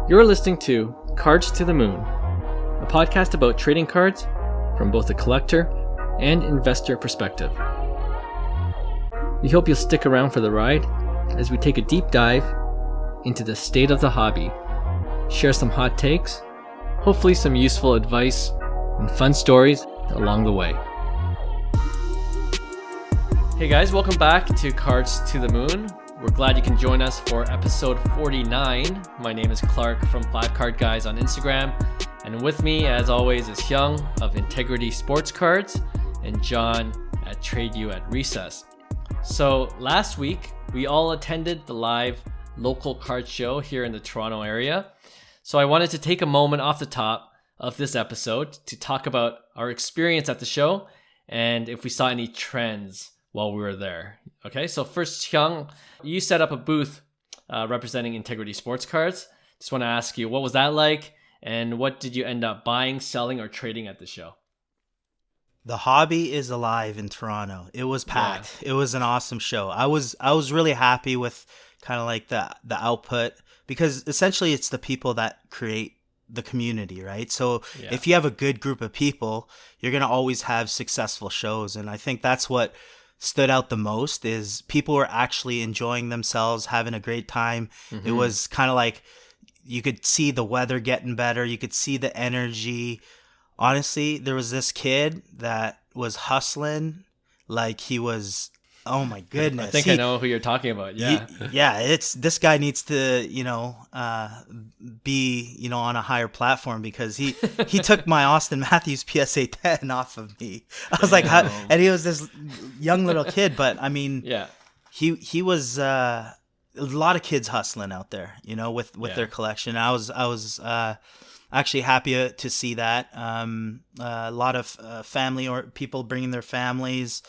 You're listening to Cards to the Moon, a podcast about trading cards from both a collector and investor perspective. We hope you'll stick around for the ride as we take a deep dive into the state of the hobby, share some hot takes, hopefully some useful advice, and fun stories along the way. Hey guys, welcome back to Cards to the Moon. We're glad you can join us for episode 49. My name is Clark from 5 Card Guys on Instagram, and with me, as always, is Hyung of Integrity Sports Cards and John at Trade You at Recess. So last week, we all attended the live local card show here in the Toronto area. So I wanted to take a moment off the top of this episode to talk about our experience at the show and if we saw any trends while we were there. Okay, so first, Hyung, you set up a booth representing Integrity Sports Cards. Just want to ask you, what was that like? And what did you end up buying, selling, or trading at the show? The hobby is alive in Toronto. It was packed. Yeah. It was an awesome show. I was really happy with kind of like the output, because essentially it's the people that create the community, right? So if you have a good group of people, you're going to always have successful shows. And I think that's what stood out the most, is people were actually enjoying themselves, having a great time. It was kind of like you could see the weather getting better. You could see the energy. Honestly, there was this kid that was hustling like he was, oh my goodness. I think I know who you're talking about. Yeah. It's this guy needs to, be, on a higher platform, because he took my Austin Matthews PSA 10 off of me. I was like, how? And he was this young little kid, but I mean, he was a lot of kids hustling out there, with their collection. I was actually happy to see that. A lot of family or people bringing their families.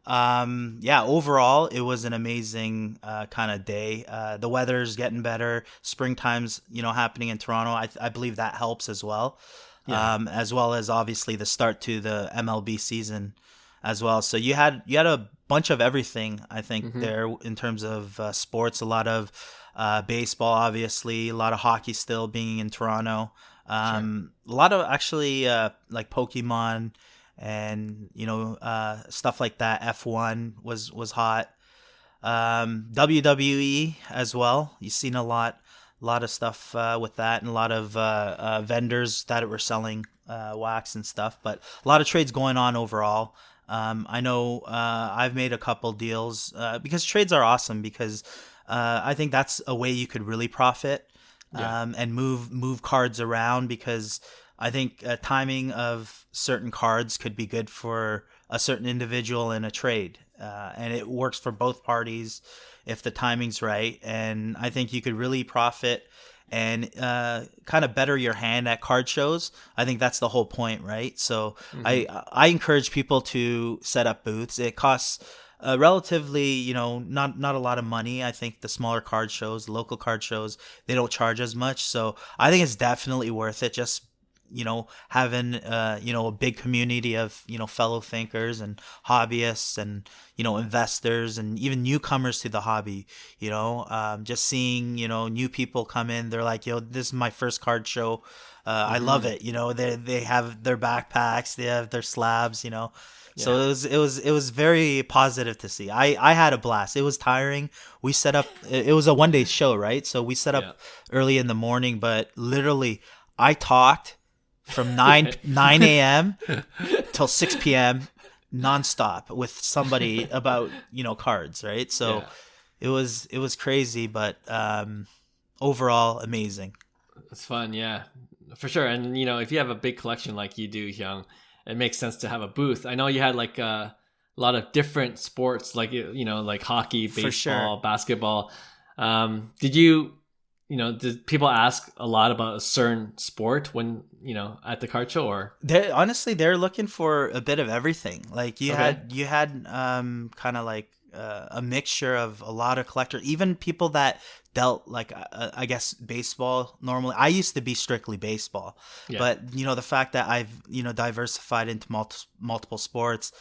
Overall, it was an amazing kind of day. The weather's getting better. Springtime's, happening in Toronto. I believe that helps as well. As well as obviously the start to the MLB season as well. So you had a bunch of everything, I think, there in terms of sports. A lot of baseball, obviously. A lot of hockey still being in Toronto. A lot of actually like Pokemon and stuff like that. F1 was hot. WWE as well. You've seen a lot of stuff with that, and a lot of vendors that were selling wax and stuff. But a lot of trades going on overall. I know I've made a couple deals because trades are awesome, because I think that's a way you could really profit. And move cards around, because I think timing of certain cards could be good for a certain individual in a trade, and it works for both parties if the timing's right. And I think you could really profit and kind of better your hand at card shows. I think that's the whole point, right? So I encourage people to set up booths. It costs relatively, not a lot of money. I think the smaller card shows, local card shows, they don't charge as much. So I think it's definitely worth it. Just, having, a big community of, fellow thinkers and hobbyists and, investors and even newcomers to the hobby, just seeing, new people come in. They're like, this is my first card show. I love it. They have their backpacks, they have their slabs, So it was very positive to see. I had a blast. It was tiring. We set up. It was a 1-day show, right? So we set up early in the morning, but literally I talked from 9 a.m. till 6 p.m. nonstop with somebody about cards, right? So it was crazy, but overall amazing. It's fun, yeah, for sure. And if you have a big collection like you do, Hyung, it makes sense to have a booth. I know you had like a lot of different sports, like like hockey, baseball, basketball. Did people ask a lot about a certain sport when at the card show? Or they're looking for a bit of everything. Like you had kind of like a mixture of a lot of collectors, even people that dealt like I guess baseball normally. I used to be strictly baseball, but the fact that I've diversified into multiple sports,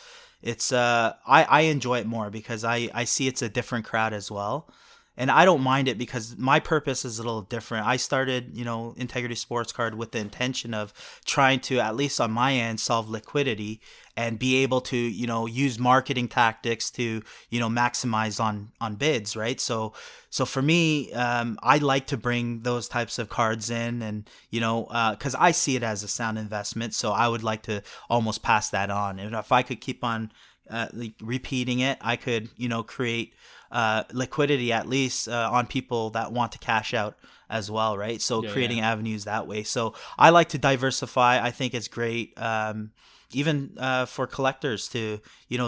it's I enjoy it more because I see it's a different crowd as well. and I don't mind it because my purpose is a little different. I started, Integrity Sports Card with the intention of trying to, at least on my end, solve liquidity and be able to, use marketing tactics to, maximize on bids, right? So for me, I like to bring those types of cards in, and because I see it as a sound investment, so I would like to almost pass that on. And if I could keep on repeating it, I could, create liquidity at least on people that want to cash out as well, right? So creating avenues that way. So I like to diversify. I think it's great. Even for collectors to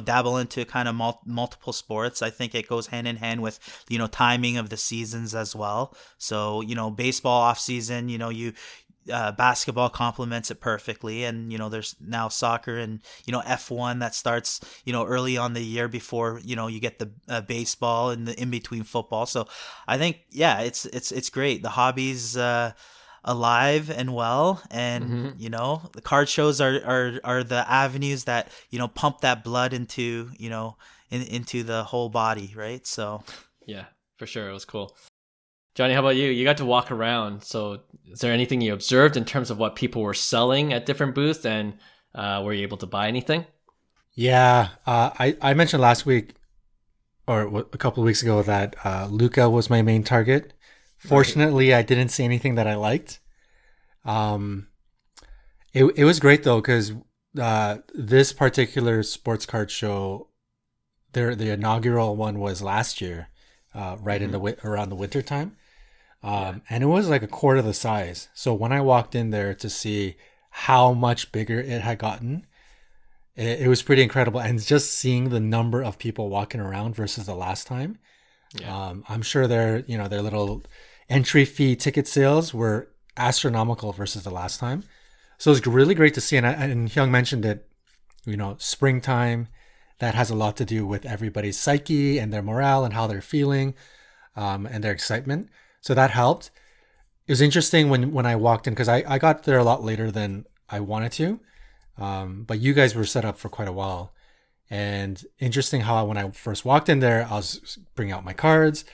dabble into kind of multiple sports. I think it goes hand in hand with timing of the seasons as well. So baseball off season, you basketball complements it perfectly, and there's now soccer and F1 that starts early on the year before you get the baseball and the in between football. So I think it's great. The hobby's alive and well, and the card shows are the avenues that pump that blood into into the whole body, right? So yeah, for sure, it was cool. Johnny, how about you? You got to walk around, so is there anything you observed in terms of what people were selling at different booths, and were you able to buy anything? Yeah, I mentioned last week or a couple of weeks ago that Luka was my main target. Fortunately, I didn't see anything that I liked. It was great though, because this particular sports card show, the inaugural one was last year, right in around the winter time, and it was like a quarter the size. So when I walked in there to see how much bigger it had gotten, it was pretty incredible. And just seeing the number of people walking around versus the last time, I'm sure their little entry fee ticket sales were astronomical versus the last time. So it was really great to see. And Hyung mentioned it, springtime, that has a lot to do with everybody's psyche and their morale and how they're feeling, and their excitement. So that helped. It was interesting when I walked in, because I got there a lot later than I wanted to, but you guys were set up for quite a while. And interesting how when I first walked in there, I was bringing out my cards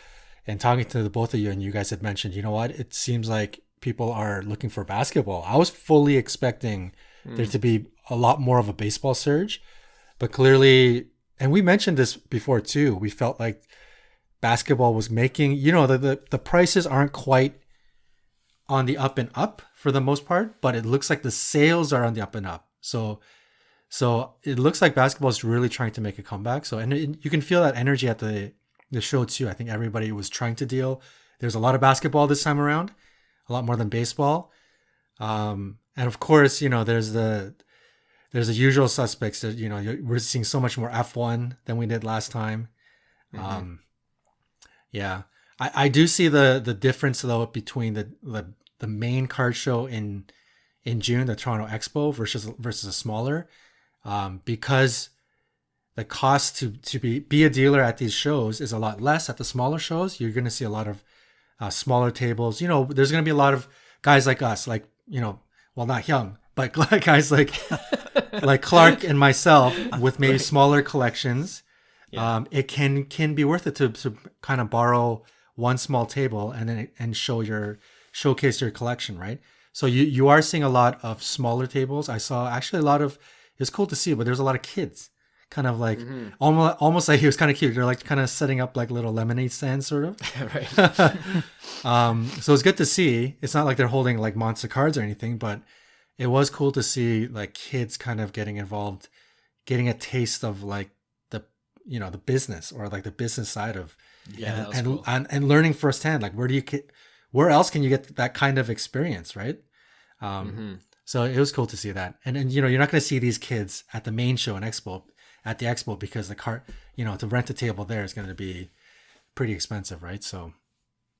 and talking to the both of you, and you guys had mentioned, it seems like people are looking for basketball. I was fully expecting there to be a lot more of a baseball surge, but clearly, and we mentioned this before too, we felt like basketball was making, the prices aren't quite on the up and up for the most part, but it looks like the sales are on the up and up. So it looks like basketball is really trying to make a comeback. So, and you can feel that energy at the show too. I think everybody was trying to deal. There's a lot of basketball this time around, a lot more than baseball. And of course, there's the usual suspects that, we're seeing so much more F1 than we did last time. Yeah, I do see the difference though between the main card show in June, the Toronto Expo versus a smaller, because the cost to be a dealer at these shows is a lot less. At the smaller shows, you're going to see a lot of smaller tables. There's going to be a lot of guys like us, like, well, not Hyung, but guys like Clark and myself with maybe smaller collections. Yeah. It can be worth it to kind of borrow one small table and showcase your collection, right? So you are seeing a lot of smaller tables. I saw actually it's cool to see, but there's a lot of kids, kind of like almost like, he was kind of cute. They're like kind of setting up like little lemonade stands, sort of. Right. So it's good to see. It's not like they're holding like monster cards or anything, but it was cool to see like kids kind of getting involved, getting a taste of like the business, or like the business side of, cool. and learning firsthand, like where else can you get that kind of experience, right? So it was cool to see that. And you're not going to see these kids at the main show and at the expo, because the car, to rent a table there is going to be pretty expensive, right? So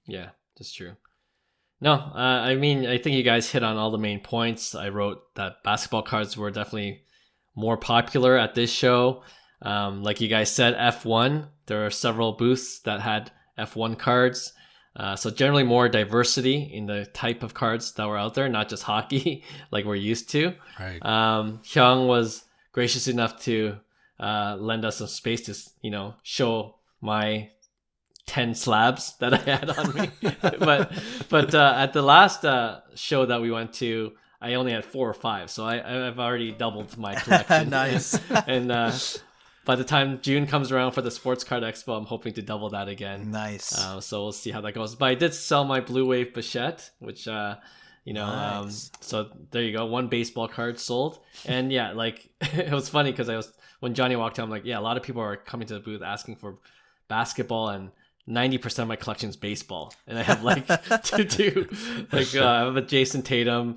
yeah, that's true. No, I mean, I think you guys hit on all the main points. I wrote that basketball cards were definitely more popular at this show. Like you guys said, F1, there are several booths that had F1 cards. So generally more diversity in the type of cards that were out there, not just hockey like we're used to. Right. Hyung was gracious enough to lend us some space to, show my 10 slabs that I had on me. but at the last show that we went to, I only had 4 or 5, so I've already doubled my collection. Nice. And by the time June comes around for the Sports Card Expo, I'm hoping to double that again. Nice. So we'll see how that goes. But I did sell my Blue Wave Bichette, which nice. So there you go, 1 baseball card sold. And yeah, like it was funny because when Johnny walked in, I'm like, yeah, a lot of people are coming to the booth asking for basketball, and 90% of my collection is baseball. And I have like two I have a Jayson Tatum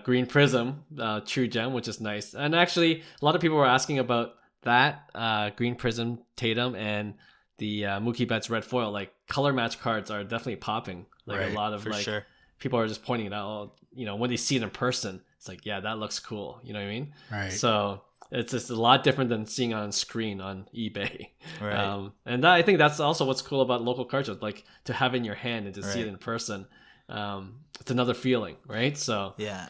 Green Prism True Gem, which is nice. And actually, a lot of people were asking about that Green Prism Tatum and the Mookie Betts Red Foil. Like color match cards are definitely popping. Like Right, a lot of for sure. people are just pointing it out. When they see it in person, it's like, yeah, that looks cool. You know what I mean? Right. So it's just a lot different than seeing on screen on eBay. Right. And I think that's also what's cool about local card shows, like to have it in your hand and to see it Right. in person. It's another feeling, right? So Yeah.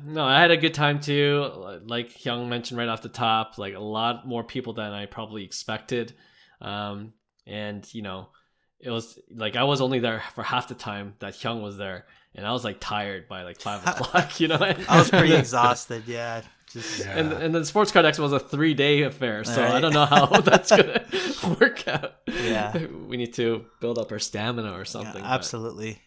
no, I had a good time too. Like Hyung mentioned right off the top, like a lot more people than I probably expected. And it was like I was only there for half the time that Hyung was there, and I was like tired by like 5 o'clock. I was pretty exhausted. Yeah. And the Sports Card Expo was a 3-day affair, so Right. I don't know how that's gonna work out. Yeah. We need to build up our stamina or something. Yeah, absolutely.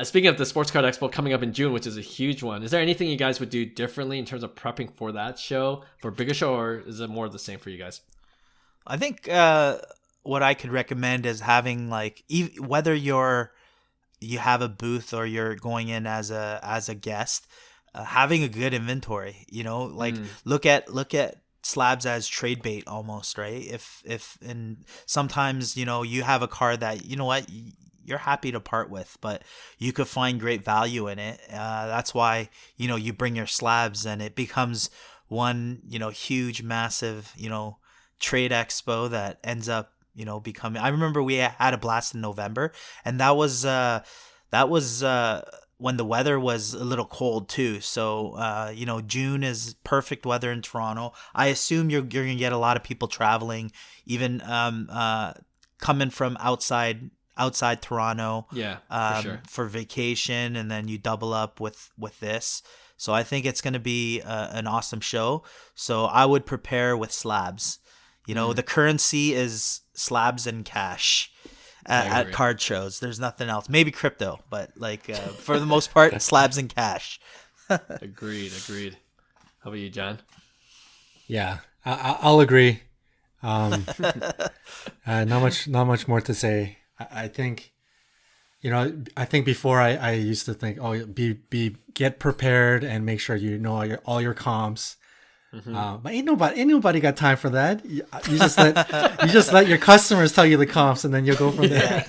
Speaking of the Sports Card Expo coming up in June, which is a huge one, is there anything you guys would do differently in terms of prepping for that show, for a bigger show, or is it more of the same for you guys? I think what I could recommend is having like whether you have a booth or you're going in as a guest, having a good inventory. Like look at slabs as trade bait almost, right? If and sometimes you have a card that you're happy to part with, but you could find great value in it. That's why you bring your slabs, and it becomes one huge massive trade expo that ends up becoming. I remember we had a blast in November, and that was when the weather was a little cold too. So June is perfect weather in Toronto. I assume you're gonna get a lot of people traveling, even coming from outside Toronto, for sure. for vacation, and then you double up with this. So I think it's going to be an awesome show. So I would prepare with slabs. The currency is slabs and cash at card shows. There's nothing else. Maybe crypto, but for the most part, slabs and cash. Agreed. How about you, John? Yeah, I'll agree. Not much more to say. I think, I think before I used to think, get prepared and make sure all your comps. But ain't nobody got time for that. You just let your customers tell you the comps, and then you'll go from there.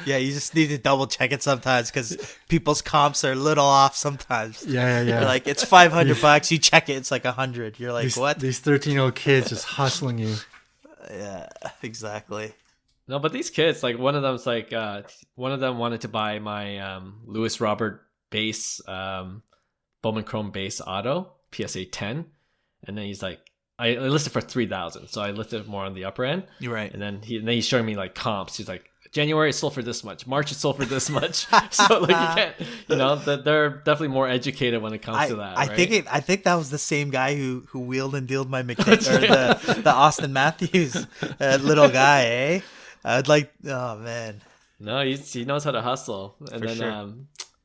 Yeah, you just need to double check it sometimes because people's comps are a little off sometimes. Yeah. You're like, it's $500. You check it, it's like 100. You're like, what? These 13-year-old kids just hustling you. Yeah, exactly. No, but these kids, like one of them's like, one of them wanted to buy my Lewis Robert base, Bowman Chrome base auto, PSA 10. And then he's like, I listed for 3,000. So I listed more on the upper end. You're right. And then he's showing me like comps. He's like, January it sold for this much. March it sold for this much. So like you can't, they're definitely more educated when it comes to that. I think that was the same guy who wheeled and dealed my McKinney or the Austin Matthews little guy, eh? I'd like, oh man. No, he knows how to hustle. And For then sure.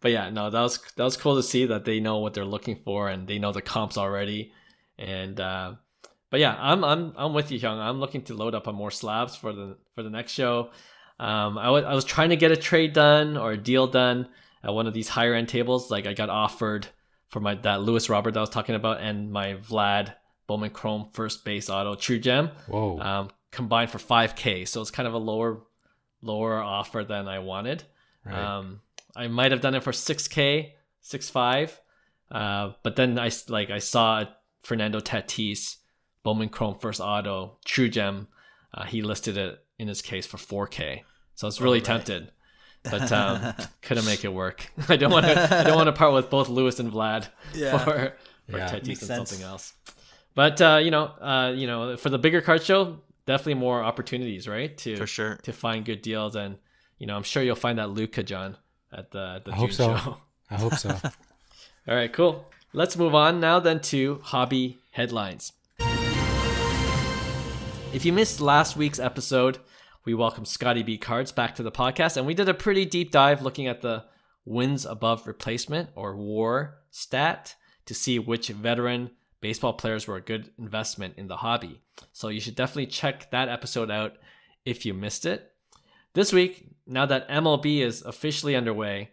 but yeah, no, that was cool to see that they know what they're looking for and they know the comps already. And but yeah, I'm with you, Hyung. I'm looking to load up on more slabs for the next show. I was trying to get a trade done or a deal done at one of these higher end tables. Like I got offered for that Lewis Robert that I was talking about and my Vlad Bowman Chrome first base auto True Gem. Whoa. Combined for $5,000. So it's kind of a lower offer than I wanted. Right. I might have done it for $6,000, $6,500. But then I saw Fernando Tatis Bowman Chrome first auto True Gem. He listed it in his case for $4,000. So I was really tempted, but couldn't make it work. I don't want to part with both Lewis and Vlad for Tatis and something else. But for the bigger card show, definitely more opportunities, right? For sure. To find good deals, and I'm sure you'll find that Luka, John, at the I June hope so. show. I hope so. All right, cool. Let's move on now then to hobby headlines. If you missed last week's episode, we welcomed Scotty B Cards back to the podcast, and we did a pretty deep dive looking at the wins above replacement, or WAR stat, to see which veteran baseball players were a good investment in the hobby. So you should definitely check that episode out if you missed it. This week, now that MLB is officially underway,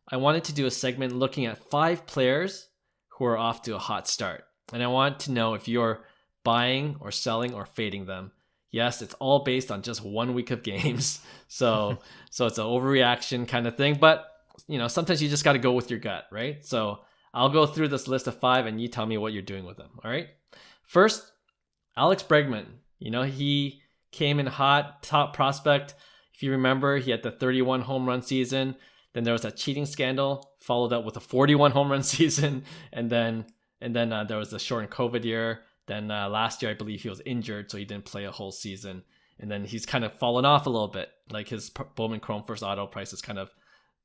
I wanted to do a segment looking at 5 players who are off to a hot start. And I want to know if you're buying or selling or fading them. Yes, it's all based on just 1 week of games. So it's an overreaction kind of thing. But, sometimes you just got to go with your gut, right? So I'll go through this list of 5 and you tell me what you're doing with them. All right. First, Alex Bregman. He came in hot, top prospect. If you remember, he had the 31 home run season. Then there was that cheating scandal, followed up with a 41 home run season. And then there was the shortened COVID year. Then last year, I believe he was injured, so he didn't play a whole season. And then he's kind of fallen off a little bit. Like his Bowman Chrome First Auto prices kind of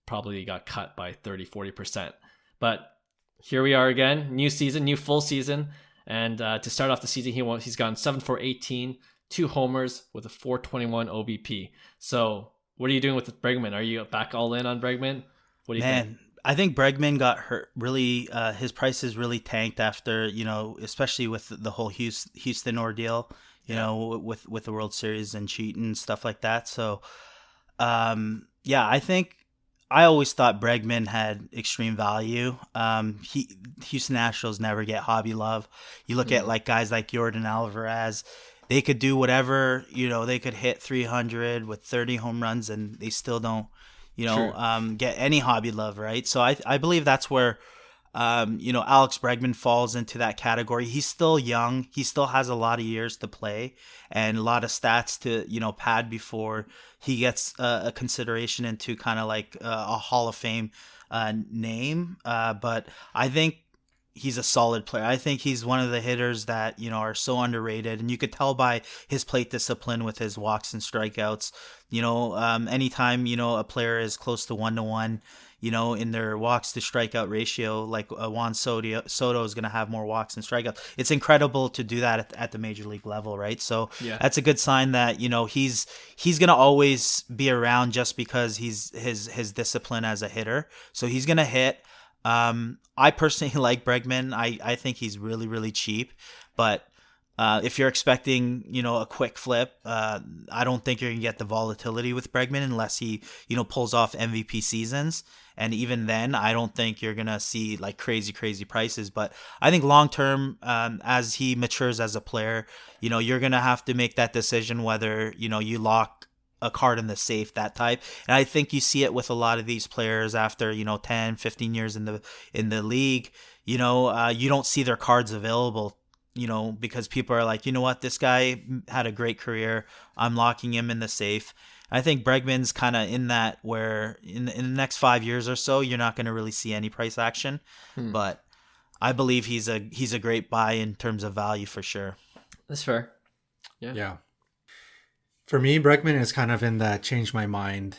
probably got cut by 30-40%. But here we are again, new season, new full season. And to start off the season, he's gone 7-for-18, 2 homers with a 421 OBP. So what are you doing with Bregman? Are you back all in on Bregman? What do you think? I think Bregman got hurt. Really, his prices really tanked after, especially with the whole Houston ordeal, with the World Series and cheating and stuff like that. So, I think I always thought Bregman had extreme value. Houston Astros never get hobby love. You look at like guys like Yordan Alvarez. They could do whatever, they could hit 300 with 30 home runs and they still don't, get any hobby love, right? So I believe that's where, Alex Bregman falls into that category. He's still young. He still has a lot of years to play and a lot of stats to, pad before he gets a consideration into kind of like a Hall of Fame name. But I think he's a solid player. I think he's one of the hitters that, are so underrated. And you could tell by his plate discipline with his walks and strikeouts. Anytime, a player is close to 1-to-1, in their walks to strikeout ratio, like Juan Soto is going to have more walks and strikeouts. It's incredible to do that at the major league level, right? So that's a good sign that, he's going to always be around just because his discipline as a hitter. So he's going to hit. I personally like Bregman. I think he's really, really cheap. But if you're expecting, a quick flip, I don't think you're going to get the volatility with Bregman unless he, pulls off MVP seasons. And even then, I don't think you're going to see like crazy, crazy prices. But I think long term, as he matures as a player, you're going to have to make that decision whether, you lock a card in the safe, that type. And I think you see it with a lot of these players after 10, 15 years in the league. You don't see their cards available, because people are like, what, this guy had a great career, I'm locking him in the safe. I think Bregman's kind of in that where in the next 5 years or so you're not going to really see any price action. But I believe he's a great buy in terms of value for sure. That's fair. Yeah. For me, Bregman is kind of in that change my mind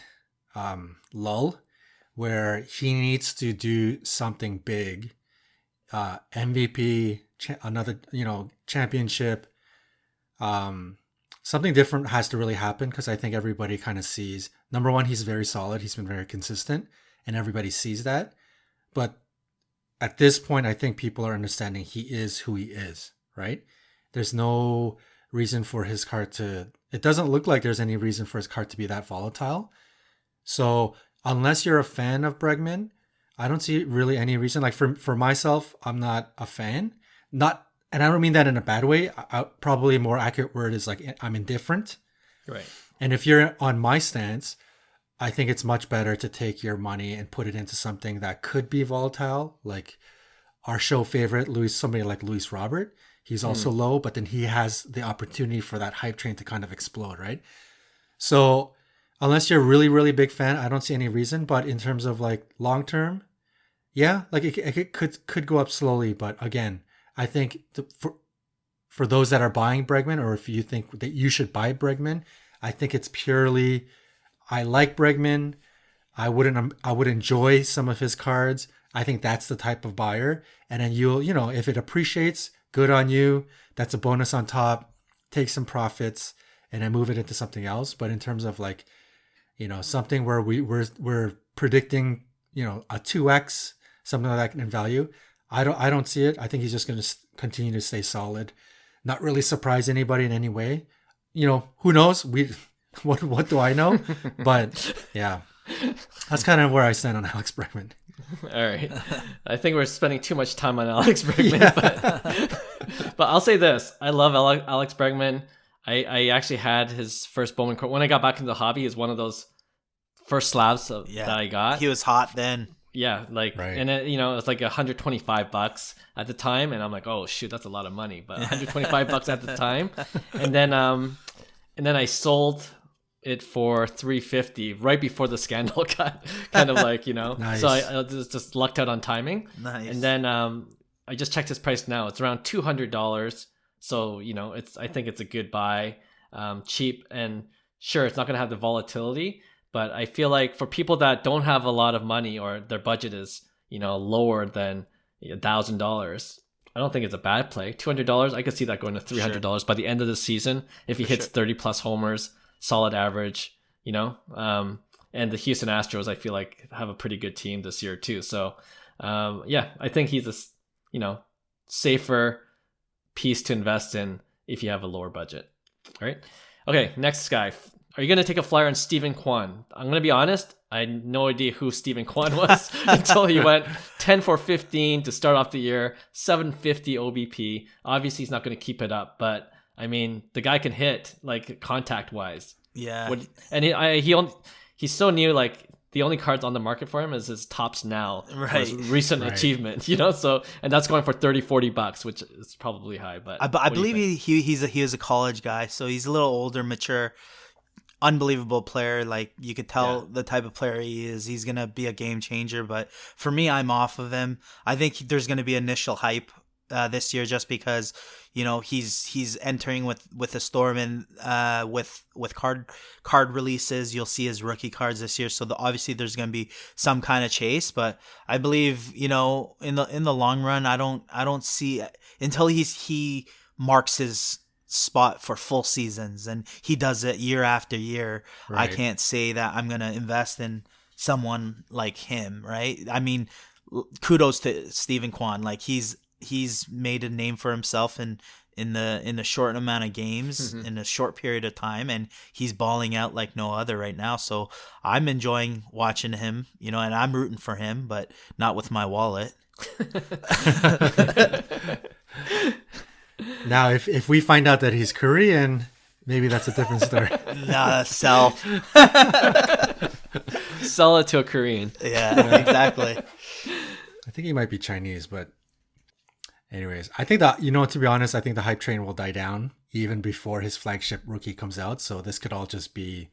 lull, where he needs to do something big, MVP, another championship. Something different has to really happen because I think everybody kind of sees. Number one, he's very solid. He's been very consistent, and everybody sees that. But at this point, I think people are understanding he is who he is. Right? There's no reason for his card to. It doesn't look like there's any reason for his card to be that volatile. So unless you're a fan of Bregman, I don't see really any reason. Like for myself, I'm not a fan. And I don't mean that in a bad way. Probably a more accurate word is like I'm indifferent. Right. And if you're on my stance, I think it's much better to take your money and put it into something that could be volatile, like our show favorite, somebody like Luis Robert. He's also low, but then he has the opportunity for that hype train to kind of explode, right? So unless you're a really, really big fan, I don't see any reason. But in terms of like long term, yeah, like it could go up slowly. But again, I think for those that are buying Bregman, or if you think that you should buy Bregman, I think it's purely, I like Bregman. I would enjoy some of his cards. I think that's the type of buyer. And then if it appreciates, good on you. That's a bonus on top. Take some profits and then move it into something else. But in terms of like, something where we're predicting, a 2x, something like that in value, I don't see it. I think he's just going to continue to stay solid. Not really surprise anybody in any way. Who knows? What do I know? But yeah, that's kind of where I stand on Alex Bregman. All right. I think we're spending too much time on Alex Bregman, but I'll say this. I love Alex Bregman. I actually had his first Bowman card. When I got back into the hobby, is one of those first slabs that I got. He was hot then. Yeah, right. And it, it's like $125 at the time, and I'm like, oh shoot, that's a lot of money, but $125 at the time, and then I sold it for $350 right before the scandal got kind of like Nice. So I just lucked out on timing. Nice. And then I just checked his price now. It's around $200. So I think it's a good buy, cheap, and sure, it's not going to have the volatility. But I feel like for people that don't have a lot of money or their budget is, lower than $1,000, I don't think it's a bad play. $200, I could see that going to $300 by the end of the season if he hits 30 plus homers, solid average, and the Houston Astros, I feel like, have a pretty good team this year too. So, I think he's a, safer piece to invest in if you have a lower budget. All right. Okay. Next guy. Are you going to take a flyer on Stephen Kwan? I'm going to be honest. I had no idea who Stephen Kwan was until he went 10 for 15 to start off the year, 750 OBP. Obviously, he's not going to keep it up, but I mean, the guy can hit like contact wise. Yeah. And he's so new. Like the only cards on the market for him is his Tops Now, his recent achievement. So and that's going for $30-$40, which is probably high. But I believe he was a college guy, so he's a little older, mature. Unbelievable player. Like you could tell the type of player he is. He's gonna be a game changer. But for me, I'm off of him. I think there's gonna be initial hype this year just because he's entering with a storm and with card releases. You'll see his rookie cards this year. So obviously there's gonna be some kind of chase. But I believe in the long run, I don't see until he marks his spot for full seasons and he does it year after year. Right. I can't say that I'm gonna invest in someone like him, right? I mean, kudos to Stephen Kwan. Like he's made a name for himself in the short amount of games in a short period of time, and he's balling out like no other right now. So I'm enjoying watching him, and I'm rooting for him, but not with my wallet. Now, if we find out that he's Korean, maybe that's a different story. Nah, sell. Sell it to a Korean. Yeah, exactly. I think he might be Chinese, but anyways, I think that, to be honest, I think the hype train will die down even before his flagship rookie comes out. So this could all just be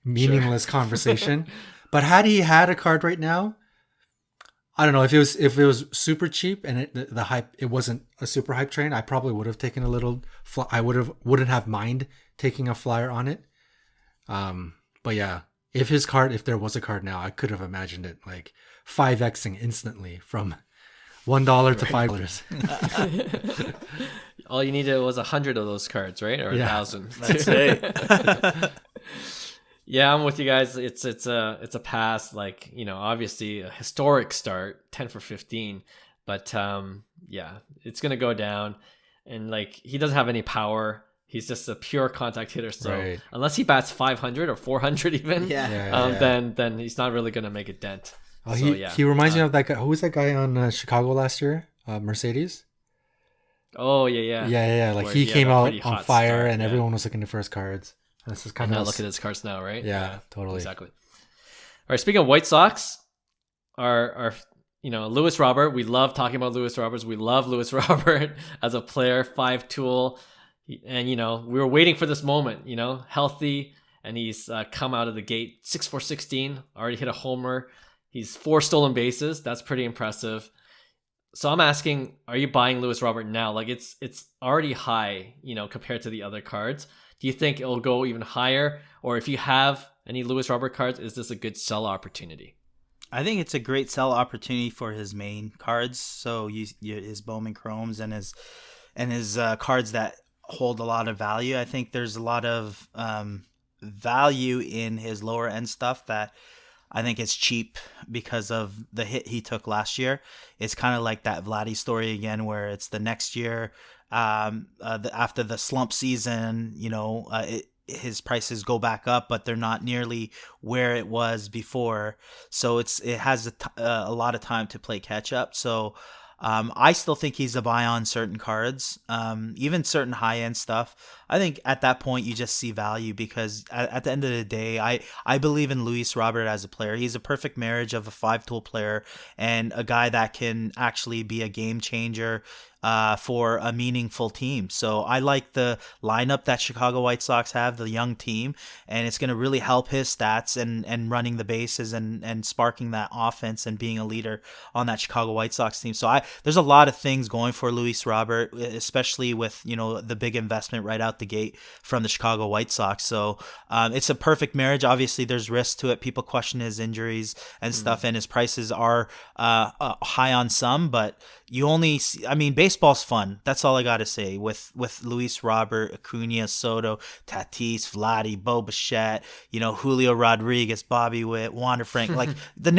meaningless conversation. But had he had a card right now, I don't know, if it was super cheap and the hype, it wasn't a super hype train, I probably would have taken a little. I wouldn't have mind taking a flyer on it. But yeah, if there was a card now, I could have imagined it like 5xing instantly from $1 to $5. All you needed was 100 of those cards, right? Or 1,000. That's it. Yeah, I'm with you guys. It's a pass. Like, obviously a historic start, 10 for 15, but it's gonna go down, and like he doesn't have any power. He's just a pure contact hitter. So unless he bats 500 or 400 even, then he's not really gonna make a dent. Oh, he reminds me of that guy. Who was that guy on Chicago last year? Mercedes. Oh yeah. Like he came out on fire, and everyone was looking for his cards. This is kind of look at his cards now, right? Yeah, totally. Exactly. All right. Speaking of White Sox, our Lewis Robert. We love talking about Lewis Roberts. We love Lewis Robert as a player, 5-tool, and we were waiting for this moment. Healthy, and he's come out of the gate 6 for 16. Already hit a homer. He's 4 stolen bases. That's pretty impressive. So I'm asking, are you buying Lewis Robert now? Like it's already high, compared to the other cards. Do you think it'll go even higher? Or if you have any Lewis Robert cards, is this a good sell opportunity? I think it's a great sell opportunity for his main cards. So his Bowman Chromes and his cards that hold a lot of value. I think there's a lot of value in his lower end stuff that I think it's cheap because of the hit he took last year. It's kind of like that Vladdy story again, where it's the next year after the slump season, his prices go back up, but they're not nearly where it was before. So it has a lot of time to play catch up. So I still think he's a buy on certain cards, even certain high end stuff. I think at that point you just see value because at the end of the day, I believe in Luis Robert as a player. He's a perfect marriage of a 5-tool player and a guy that can actually be a game changer for a meaningful team. So I like the lineup that Chicago White Sox have, the young team, and it's going to really help his stats and running the bases and sparking that offense and being a leader on that Chicago White Sox team. So there's a lot of things going for Luis Robert, especially with the big investment right out the gate from the Chicago White Sox. So it's a perfect marriage. Obviously, there's risk to it. People question his injuries and stuff, and his prices are high on some, but you only see, baseball's fun. That's all I got to say. With Luis Robert, Acuna, Soto, Tatis, Vladdy, Bichette, Julio Rodriguez, Bobby Witt, Wander Frank, like the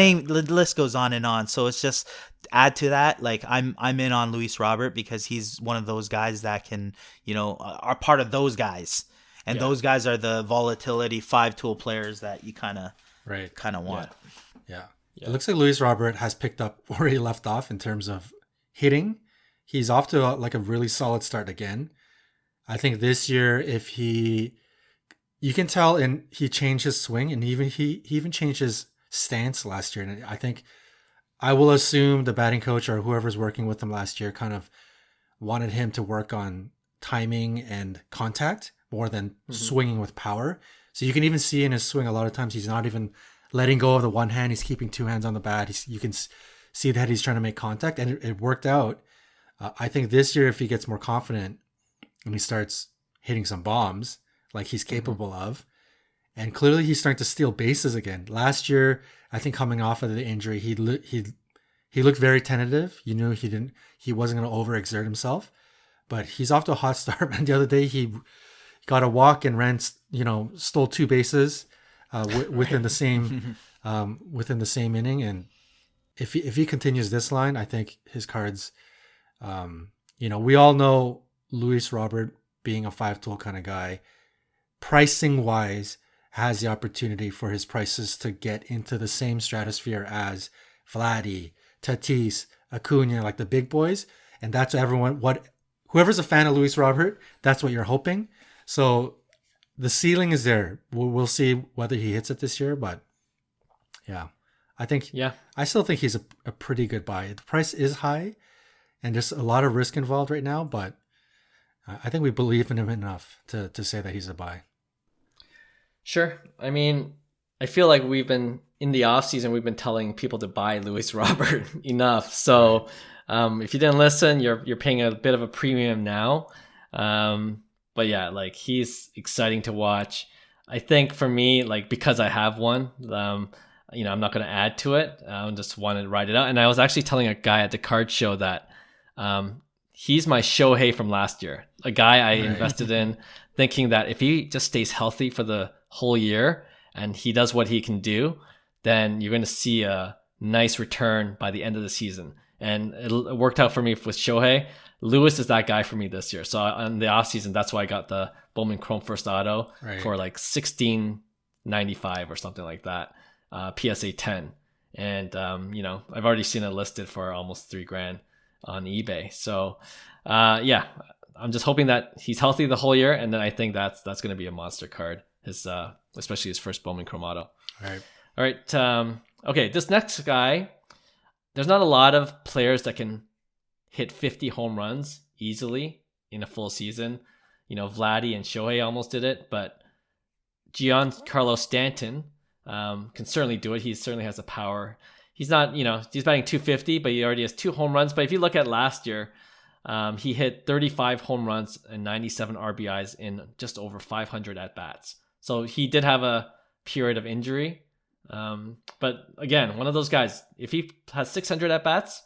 list goes on and on. So it's just add to that. Like I'm in on Luis Robert because he's one of those guys that can, are part of those guys. And those guys are the volatility 5-tool players that you kind of want. Yeah. It looks like Luis Robert has picked up where he left off in terms of hitting. He's off to a really solid start again. I think this year, you can tell, and he changed his swing, and he even changed his stance last year. And I think I will assume the batting coach or whoever's working with him last year kind of wanted him to work on timing and contact more than swinging with power. So you can even see in his swing a lot of times he's not even letting go of the one hand. He's keeping 2 hands on the bat. You can see that he's trying to make contact, and it worked out. I think this year, if he gets more confident and he starts hitting some bombs like he's capable of, and clearly he's starting to steal bases again. Last year, I think coming off of the injury, he looked very tentative. You knew he wasn't going to overexert himself, but he's off to a hot start. And the other day, he got a walk and stole 2 bases within the same inning. And if he continues this line, I think his cards, we all know Luis Robert being a 5-tool kind of guy, pricing wise, has the opportunity for his prices to get into the same stratosphere as Vladdy, Tatis, Acuna, like the big boys. And that's whoever's a fan of Luis Robert, that's what you're hoping. So the ceiling is there. We'll see whether he hits it this year, but yeah. I still think he's a pretty good buy. The price is high and there's a lot of risk involved right now, but I think we believe in him enough to say that he's a buy. Sure. I feel like we've been in the off season, we've been telling people to buy Luis Robert enough. So if you didn't listen, you're paying a bit of a premium now. But yeah, like he's exciting to watch. I think for me, like because I have one, I'm not going to add to it. I just wanted to ride it out. And I was actually telling a guy at the card show that he's my Shohei from last year, a guy I invested in, thinking that if he just stays healthy for the whole year and he does what he can do, then you're going to see a nice return by the end of the season. And it worked out for me with Shohei. Lewis is that guy for me this year. So on the offseason, that's why I got the Bowman Chrome First Auto for like $16.95 or something like that. PSA 10. And, I've already seen it listed for almost $3,000 on eBay. So, I'm just hoping that he's healthy the whole year. And then I think that's going to be a monster card. Especially his first Bowman Chrome Auto. All right. Okay. This next guy, there's not a lot of players that can hit 50 home runs easily in a full season. Vladdy and Shohei almost did it, but Giancarlo Stanton, can certainly do it. He certainly has the power. he's not, he's batting 250, but he already has 2 home runs. But if you look at last year, he hit 35 home runs and 97 RBIs in just over 500 at bats. So he did have a period of injury. But again, one of those guys, if he has 600 at bats,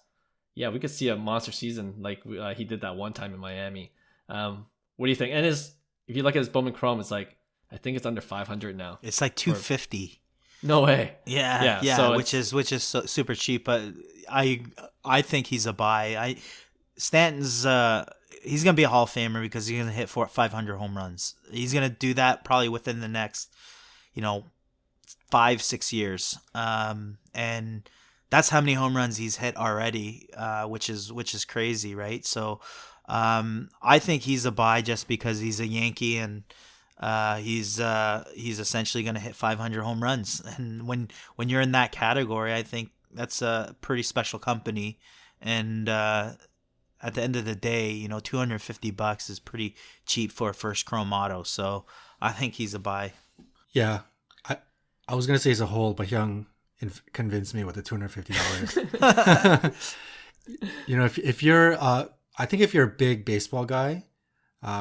yeah, we could see a monster season like he did that one time in Miami. What do you think? And if you look at his Bowman Chrome, it's like, I think it's under 500 now. It's like 250. No way. Yeah. So which is super cheap, but I think he's a buy. Stanton's he's gonna be a Hall of Famer because he's gonna hit 500 home runs. He's gonna do that probably within the next 5-6 years, and that's how many home runs he's hit already, which is crazy, right? So I think he's a buy just because he's a Yankee and he's essentially going to hit 500 home runs. And when you're in that category, I think that's a pretty special company. And at the end of the day, $250 is pretty cheap for a first chrome auto. So I think he's a buy. Yeah, I was going to say he's a hold, but Hyung convinced me with the $250. If you're I think if you're a big baseball guy,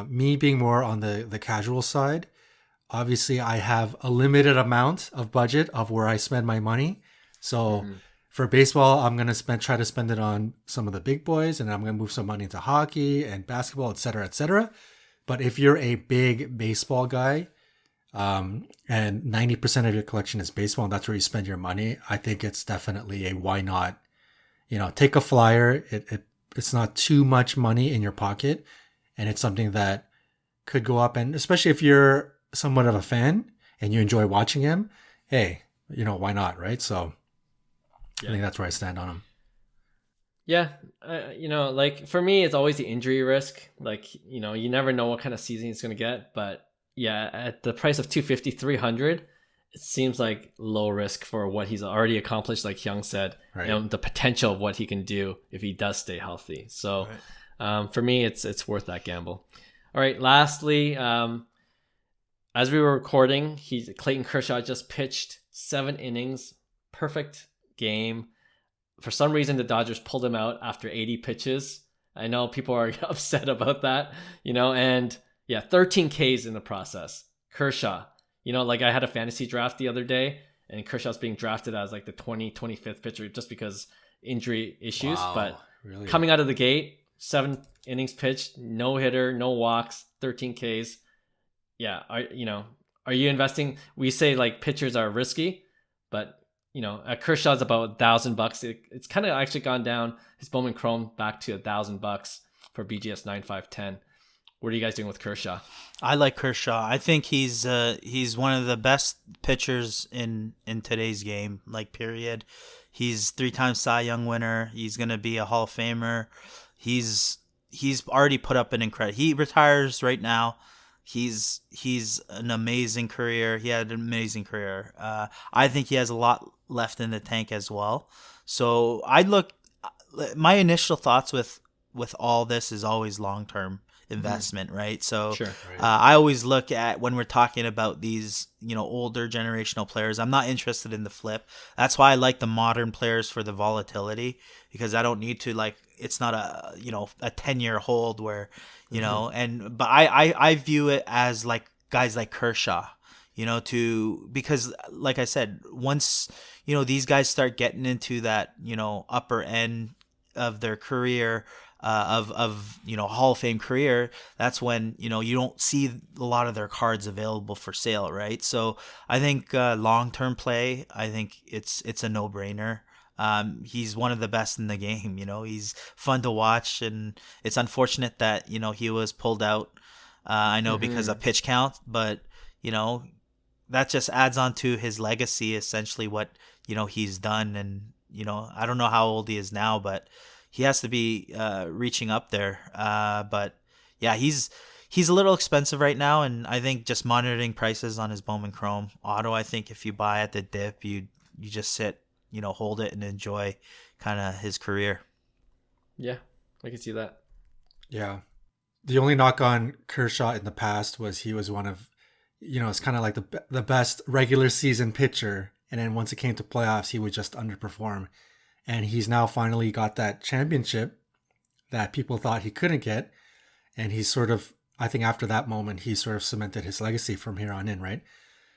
me being more on the casual side, obviously I have a limited amount of budget of where I spend my money. So for baseball, I'm going to try to spend it on some of the big boys, and I'm going to move some money into hockey and basketball, et cetera, et cetera. But if you're a big baseball guy, and 90% of your collection is baseball, and that's where you spend your money, I think it's definitely a why not. Take a flyer. It's not too much money in your pocket, and it's something that could go up. And especially if you're somewhat of a fan and you enjoy watching him, hey, why not, right? So I think that's where I stand on him. Yeah, like for me, it's always the injury risk. Like, you never know what kind of season he's going to get. But yeah, at the price of 250, 300, it seems like low risk for what he's already accomplished, like Hyung said, right. And the potential of what he can do if he does stay healthy. So for me, it's worth that gamble. All right, lastly, as we were recording, Clayton Kershaw just pitched 7 innings, perfect game. For some reason, the Dodgers pulled him out after 80 pitches. I know people are upset about that, and yeah, 13 Ks in the process. Kershaw, like I had a fantasy draft the other day, and Kershaw's being drafted as like the 25th pitcher just because injury issues. Wow, but really? Coming out of the gate, 7 innings pitched, no hitter, no walks, 13 Ks. Yeah, are you investing? We say like pitchers are risky, but at Kershaw's about $1,000. It's kind of actually gone down. His Bowman Chrome back to $1,000 for BGS 9510. What are you guys doing with Kershaw? I like Kershaw. I think he's one of the best pitchers in today's game, like period. He's 3-time Cy Young winner. He's gonna be a Hall of Famer. He's already put up an incredible. He retires right now. He's an amazing career. He had an amazing career. I think he has a lot left in the tank as well. So my initial thoughts with all this is always long-term investment, right? So sure. I always look at when we're talking about these, older generational players, I'm not interested in the flip. That's why I like the modern players for the volatility, because I don't need to it's not a 10-year hold where, but I view it as like guys like Kershaw, because like I said, once, these guys start getting into that, upper end of their career, of Hall of Fame career, that's when you don't see a lot of their cards available for sale, right? So I think long-term play, I think it's a no-brainer. He's one of the best in the game. He's fun to watch, and it's unfortunate that he was pulled out. I know because of pitch count, but that just adds on to his legacy, essentially what he's done. And I don't know how old he is now, but he has to be reaching up there. But yeah, he's a little expensive right now, and I think just monitoring prices on his Bowman Chrome auto, I think if you buy at the dip, you just sit, hold it and enjoy kind of his career. Yeah, I can see that. Yeah. The only knock on Kershaw in the past was he was one of, it's kind of like the best regular season pitcher And then once it came to playoffs, he would just underperform. And he's now finally got that championship that people thought he couldn't get. And he's sort of, I think after that moment, he sort of cemented his legacy from here on in, right?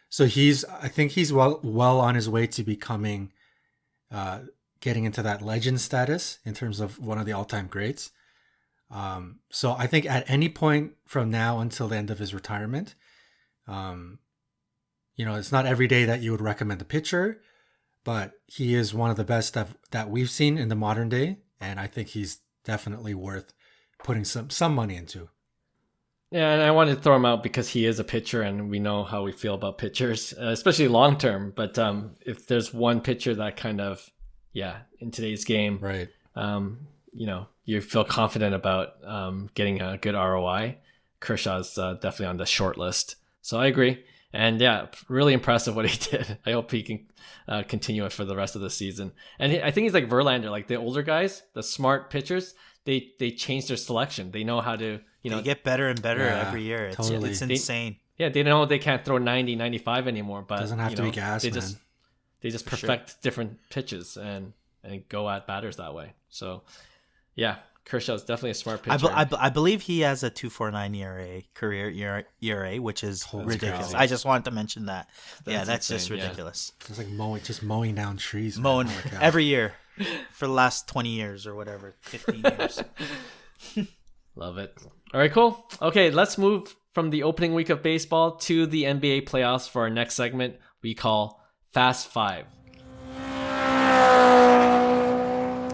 So I think he's well on his way to becoming, getting into that legend status in terms of one of the all-time greats. So I think at any point from now until the end of his retirement, it's not every day that you would recommend a pitcher, but he is one of the best that we've seen in the modern day. And I think he's definitely worth putting some money into. Yeah, and I wanted to throw him out because he is a pitcher, and we know how we feel about pitchers, especially long term. But if there's one pitcher that kind of, in today's game, right, you feel confident about getting a good ROI, Kershaw's definitely on the short list. So I agree. And really impressive what he did. I hope he can continue it for the rest of the season. And I think he's like Verlander, like the older guys, the smart pitchers, they change their selection. They know how to, they get better and better every year. Totally. It's insane. They know they can't throw 90, 95 anymore, but doesn't have to be gas, they man. just perfect different pitches and go at batters that way. So Kershaw's definitely a smart pitcher. I believe he has a 2.49 ERA, career ERA, which is ridiculous. Crazy. I just wanted to mention that. That's insane, just ridiculous. It's like mowing down trees. Mowing every year for the last 20 years or whatever, 15 years. Love it. All right, cool. Okay, let's move from the opening week of baseball to the NBA playoffs for our next segment we call Fast Five.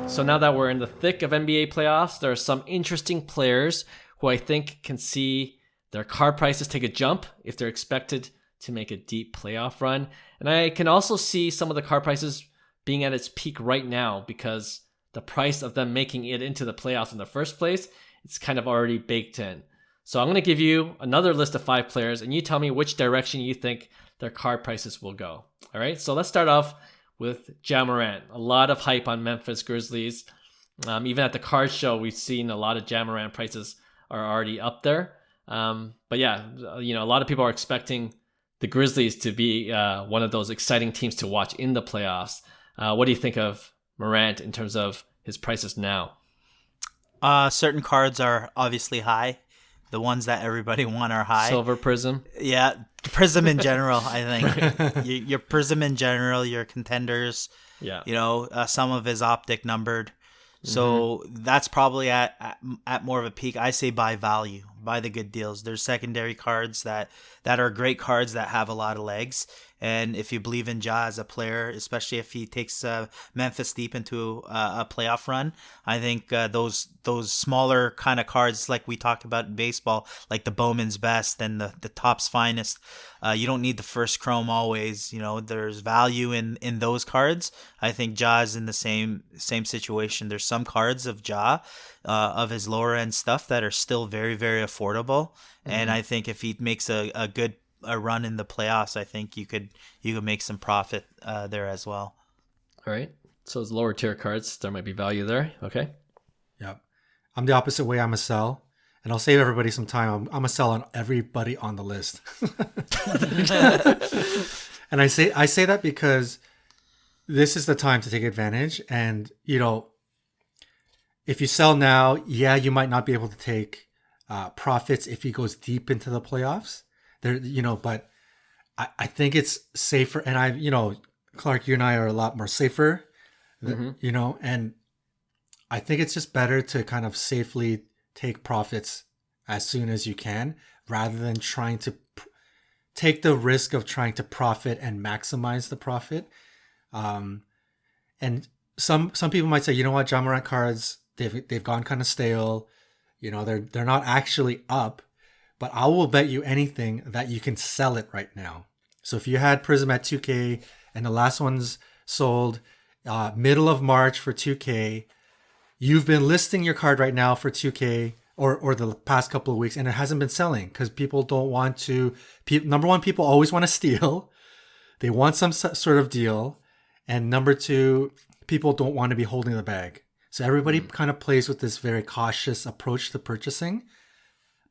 So now that we're in the thick of NBA playoffs, there are some interesting players who I think can see their card prices take a jump if they're expected to make a deep playoff run. And I can also see some of the card prices being at its peak right now because the price of them making it into the playoffs in the first place, it's kind of already baked in. So I'm going to give you another list of 5 players, and you tell me which direction you think their card prices will go. All right, so let's start off with Ja Morant. A lot of hype on Memphis Grizzlies. Even at the card show, we've seen a lot of Ja Morant prices are already up there. But a lot of people are expecting the Grizzlies to be one of those exciting teams to watch in the playoffs. What do you think of Morant in terms of his prices now? Certain cards are obviously high. The ones that everybody want are high. Silver Prism. Yeah, Prism in general, I think. Your Prism in general, your contenders. Yeah. Some of his optic numbered. So that's probably at more of a peak. I say buy value, buy the good deals. There's secondary cards that are great cards that have a lot of legs. And if you believe in Ja as a player, especially if he takes Memphis deep into a playoff run, I think those smaller kind of cards like we talked about in baseball, like the Bowman's Best and the Topps Finest, you don't need the first chrome always. There's value in those cards. I think Ja is in the same situation. There's some cards of Ja, of his lower end stuff that are still very, very affordable. And I think if he makes a good run in the playoffs, I think you could make some profit there as well. All right. So it's lower tier cards. There might be value there. Okay. Yep. I'm the opposite way. I'm a sell. And I'll save everybody some time. I'm a sell on everybody on the list. And I say that because this is the time to take advantage. And, if you sell now, you might not be able to take profits if he goes deep into the playoffs. But I think it's safer. And Clark, you and I are a lot more safer, and I think it's just better to kind of safely take profits as soon as you can, rather than trying to take the risk of trying to profit and maximize the profit. And some people might say, Ja Morant cards, they've gone kind of stale. They're not actually up. But I will bet you anything that you can sell it right now. So if you had Prism at 2K and the last one's sold middle of March for 2K, you've been listing your card right now for 2K or the past couple of weeks, and it hasn't been selling because people don't want to. Number one, people always want to steal. They want some sort of deal. And number two, people don't want to be holding the bag. So everybody kind of plays with this very cautious approach to purchasing.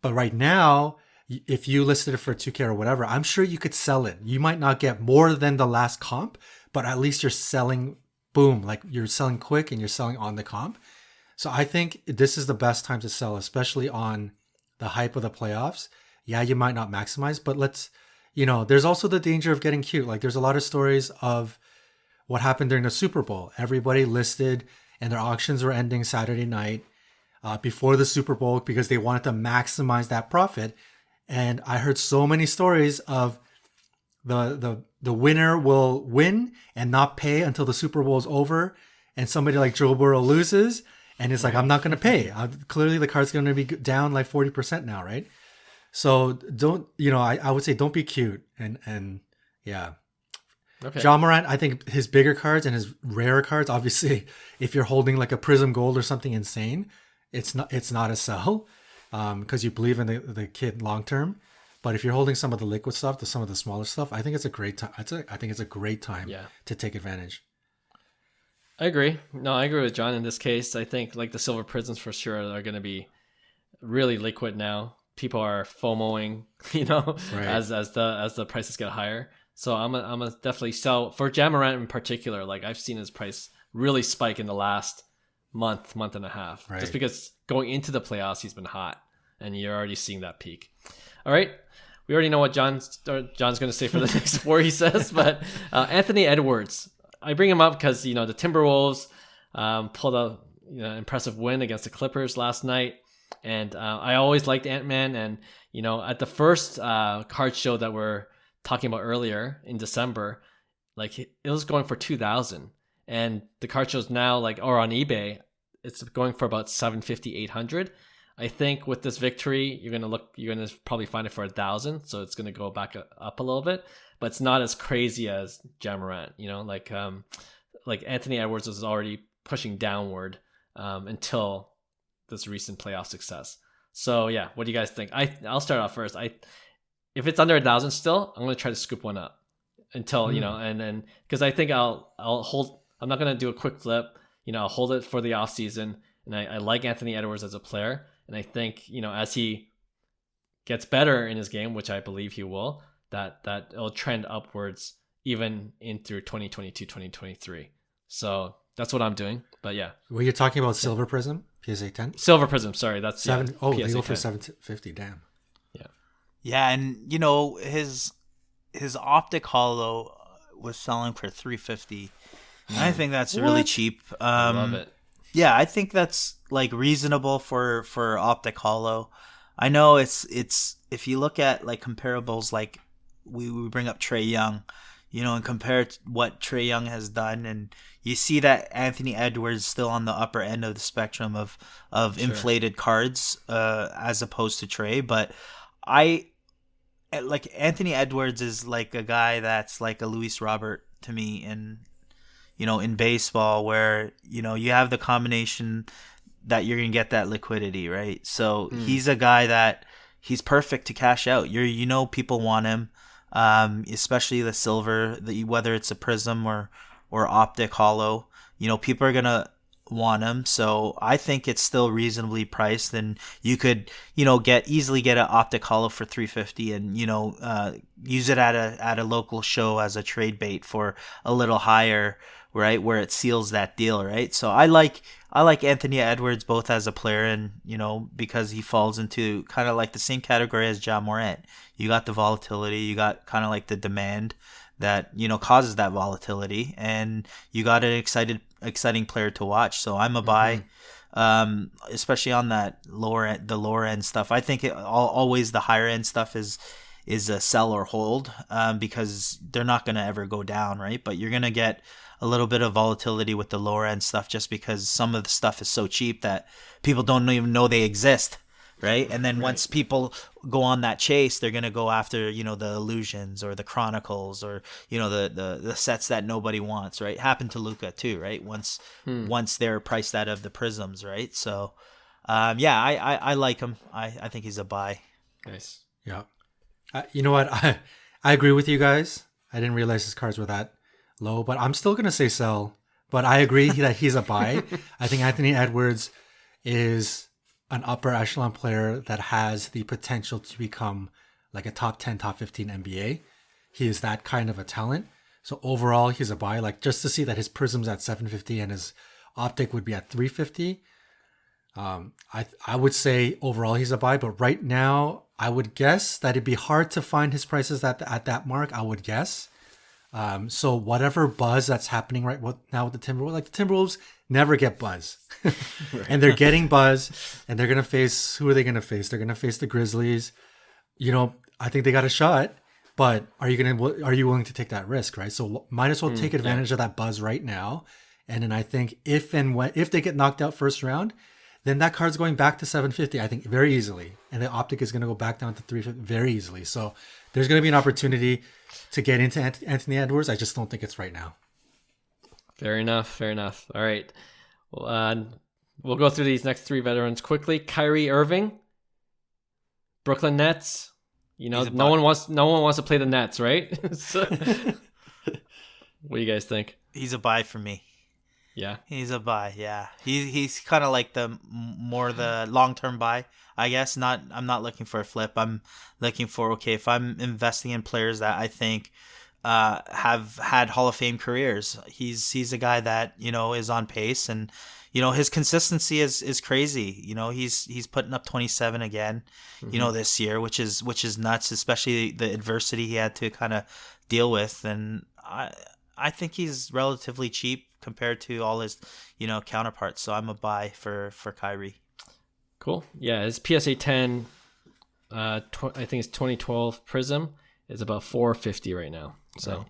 But right now, if you listed it for 2K or whatever, I'm sure you could sell it. You might not get more than the last comp, but at least you're selling, boom, like you're selling quick and you're selling on the comp. So I think this is the best time to sell, especially on the hype of the playoffs. Yeah, you might not maximize, but there's also the danger of getting cute. Like there's a lot of stories of what happened during the Super Bowl. Everybody listed and their auctions were ending Saturday night before the Super Bowl because they wanted to maximize that profit. And I heard so many stories of the winner will win and not pay until the Super Bowl is over, and somebody like Joe Burrow loses, and it's like, I'm not going to pay. Clearly, the card's going to be down like 40% now, right? So don't, I would say don't be cute, and yeah. Okay. Ja Morant, I think his bigger cards and his rarer cards, obviously, if you're holding like a Prism Gold or something insane, it's not a sell because you believe in the kid long term. But if you're holding some of the liquid stuff, some of the smaller stuff, I think it's a great time. I think it's a great time to take advantage. I agree. No, I agree with John in this case. I think like the silver prisms for sure are going to be really liquid now. People are FOMOing, Right. as the prices get higher. So I'm a definitely sell for Ja Morant in particular. Like I've seen his price really spike in the last month and a half, right. Just because going into the playoffs he's been hot, and you're already seeing that peak. All right. We already know what John's going to say for the next four, he says, but Anthony Edwards, I bring him up because, the Timberwolves pulled a impressive win against the Clippers last night. And I always liked Ant-Man. And, at the first card show that we're talking about earlier in December, like it was going for 2,000. And the card shows now, or on eBay, it's going for about 750, 800. I think with this victory, you're gonna probably find it for 1,000, so it's gonna go back up a little bit, but it's not as crazy as Ja Morant. Like Anthony Edwards was already pushing downward until this recent playoff success. So yeah, what do you guys think? I'll start off first. If it's under 1,000 still, I'm gonna try to scoop one up until and then because I think I'll hold. I'm not gonna do a quick flip. I'll hold it for the off season, and I like Anthony Edwards as a player. And I think, as he gets better in his game, which I believe he will, that it'll trend upwards even in through 2022, 2023. So that's what I'm doing. But yeah. Well, you're talking about Silver Prism, PSA 10? Silver Prism, sorry. That's they go 10. for 750, damn. Yeah. Yeah, and his Optic Hollow was selling for 350. I think that's really cheap. I love it. Yeah, I think that's reasonable for Optic Hollow. I know it's if you look at comparables, we bring up Trae Young, and compare what Trae Young has done, and you see that Anthony Edwards still on the upper end of the spectrum of Sure. inflated cards as opposed to Trae. But Anthony Edwards is a guy that's like a Luis Robert to me in baseball, where you have the combination that you're gonna get that liquidity, right? So he's a guy that he's perfect to cash out. People want him, especially the silver, whether it's a Prism or Optic Hollow. People are gonna want him. So I think it's still reasonably priced, and you could easily get an Optic Hollow for 350, and use it at a local show as a trade bait for a little higher, right, where it seals that deal, right? So I like Anthony Edwards both as a player and because he falls into kind of the same category as Ja Morant. You got the volatility, you got kind of the demand that causes that volatility, and you got an exciting player to watch. So I'm a buy, especially on that the lower end stuff. I think always the higher end stuff is a sell or hold, because they're not going to ever go down, right? But you're going to get a little bit of volatility with the lower end stuff, just because some of the stuff is so cheap that people don't even know they exist, right? And then once people go on that chase, they're going to go after, the Illusions or the Chronicles or, the sets that nobody wants, right? Happened to Luka too, right? Once they're priced out of the Prisms, right? So, I like him. I think he's a buy. Nice. Yeah. You know what? I agree with you guys. I didn't realize his cards were that low, but I'm still going to say sell. But I agree that he's a buy. I think Anthony Edwards is an upper echelon player that has the potential to become a top 10, top 15 NBA. He is that kind of a talent. So overall, he's a buy. Like just to see that his prism's at 750 and his optic would be at 350. I would say overall he's a buy, but right now I would guess that it'd be hard to find his prices at that mark. I would guess. So whatever buzz that's happening now with the Timberwolves, like the Timberwolves never get buzz, and they're getting buzz, and they're gonna face, who are they gonna face? They're gonna face the Grizzlies. I think they got a shot, but are you willing to take that risk, right? So might as well take advantage of that buzz right now. And then I think if they get knocked out first round, then that card's going back to 750, I think, very easily. And the optic is going to go back down to 350 very easily. So there's going to be an opportunity to get into Anthony Edwards. I just don't think it's right now. Fair enough. All right. Well, we'll go through these next three veterans quickly. Kyrie Irving, Brooklyn Nets. No one wants to play the Nets, right? So, what do you guys think? He's a buy for me. Yeah, he's a buy. Yeah, he's kind of like the long-term buy, I guess. I'm not looking for a flip. I'm looking for, okay, if I'm investing in players that I think have had Hall of Fame careers, he's a guy that is on pace, and his consistency is crazy. He's putting up 27 again, this year, which is nuts, especially the adversity he had to kind of deal with, and I think he's relatively cheap compared to all his, counterparts. So I'm a buy for Kyrie. Cool. Yeah, his PSA 10, I think it's 2012 Prism is about 450 right now. So, right.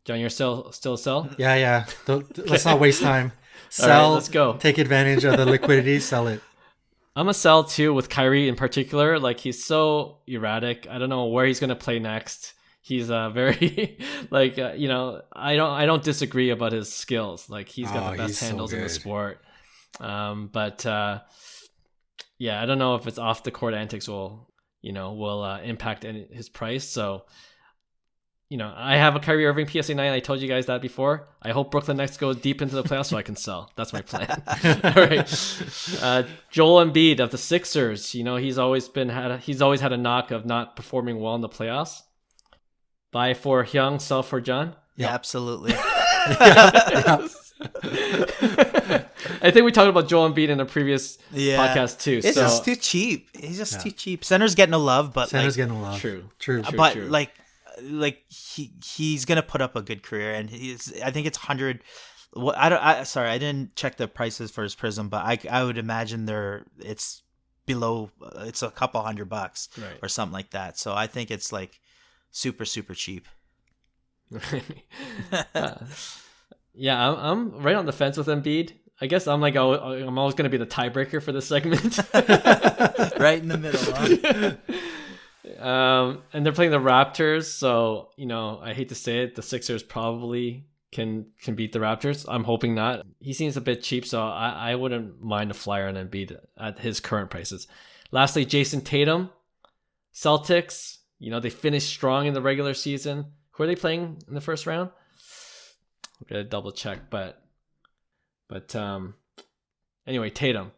John, you're still a sell? Yeah. Let's not waste time. Sell. Right, let's go. Take advantage of the liquidity. Sell it. I'm a sell too with Kyrie in particular. Like, he's so erratic. I don't know where he's gonna play next. He's very I don't disagree about his skills. Like, he's got the best handles in the sport. But I don't know if it's off the court antics will impact his price. So, I have a Kyrie Irving PSA 9. I told you guys that before. I hope Brooklyn Nets goes deep into the playoffs so I can sell. That's my plan. All right. Joel Embiid of the Sixers. He's always had a knock of not performing well in the playoffs. Buy for Hyung, sell for John? Yeah, absolutely. I think we talked about Joel Embiid in a previous podcast too. It's just too cheap. He's just too cheap. Center's getting no love, but Center's getting no love. True. But true. like he's gonna put up a good career, and I think it's 100. I didn't check the prices for his Prism, but I would imagine it's below. It's a couple $100 or something like that. So I think it's like super, super cheap. I'm right on the fence with Embiid. I guess I'm always going to be the tiebreaker for this segment. Right in the middle, huh? And they're playing the Raptors, so I hate to say it, the Sixers probably can beat the Raptors. I'm hoping not. He seems a bit cheap, so I wouldn't mind a flyer on Embiid at his current prices. Lastly, Jayson Tatum, Celtics. They finished strong in the regular season. Who are they playing in the first round? I'm gonna double check, but anyway, Tatum.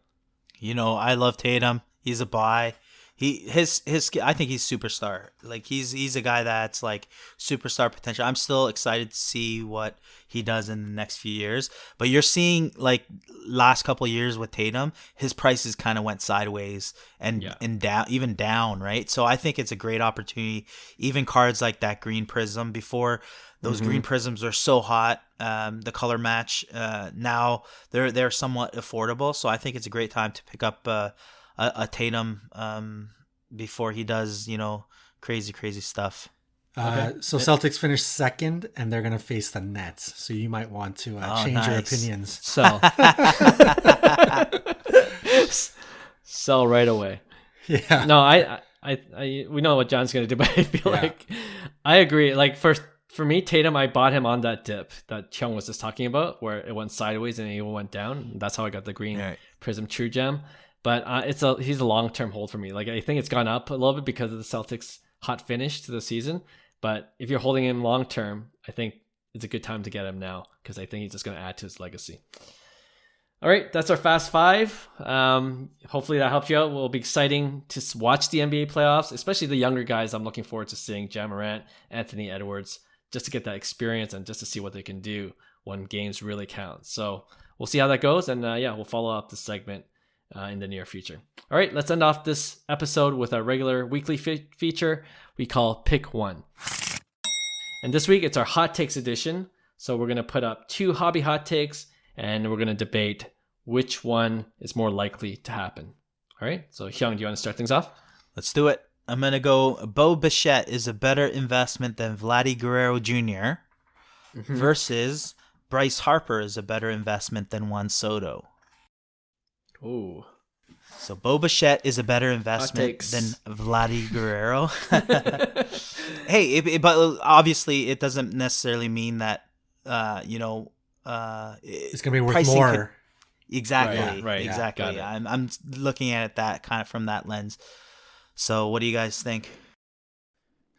I love Tatum. He's a buy. His I think he's superstar. Like, he's a guy that's like superstar potential. I'm still excited to see what he does in the next few years. But you're seeing, like, last couple of years with Tatum, his prices kind of went sideways and down, right? So I think it's a great opportunity. Even cards like that green prism before. Those green prisms are so hot. The color match now they're somewhat affordable. So I think it's a great time to pick up a Tatum before he does, crazy stuff. So Celtics finished second, and they're going to face the Nets. So you might want to change your opinions. Sell. Sell right away. Yeah. No, I we know what John's going to do, but I feel like I agree. Like, for me, Tatum, I bought him on that dip that Hyung was just talking about, where it went sideways and it went down. That's how I got the green Prism True Gem. But he's a long-term hold for me. Like, I think it's gone up a little bit because of the Celtics' hot finish to the season. But if you're holding him long-term, I think it's a good time to get him now, because I think he's just going to add to his legacy. All right, that's our Fast Five. Hopefully that helped you out. It'll be exciting to watch the NBA playoffs, especially the younger guys. I'm looking forward to seeing Ja Morant, Anthony Edwards, just to get that experience and just to see what they can do when games really count. So we'll see how that goes. And we'll follow up this segment in the near future. All right, let's end off this episode with our regular weekly feature we call Pick One. And this week it's our hot takes edition. So we're going to put up 2 hobby hot takes and we're going to debate which one is more likely to happen. All right, so Hyung, do you want to start things off? Let's do it. I'm going to go Bichette is a better investment than Vladimir Guerrero Jr. versus Bryce Harper is a better investment than Juan Soto. Ooh. So Bichette is a better investment than Vladimir Guerrero. Hey, but obviously it doesn't necessarily mean that, it's going to be worth more. Exactly. Right. Exactly. Yeah, I'm looking at it that kind of from that lens. So what do you guys think?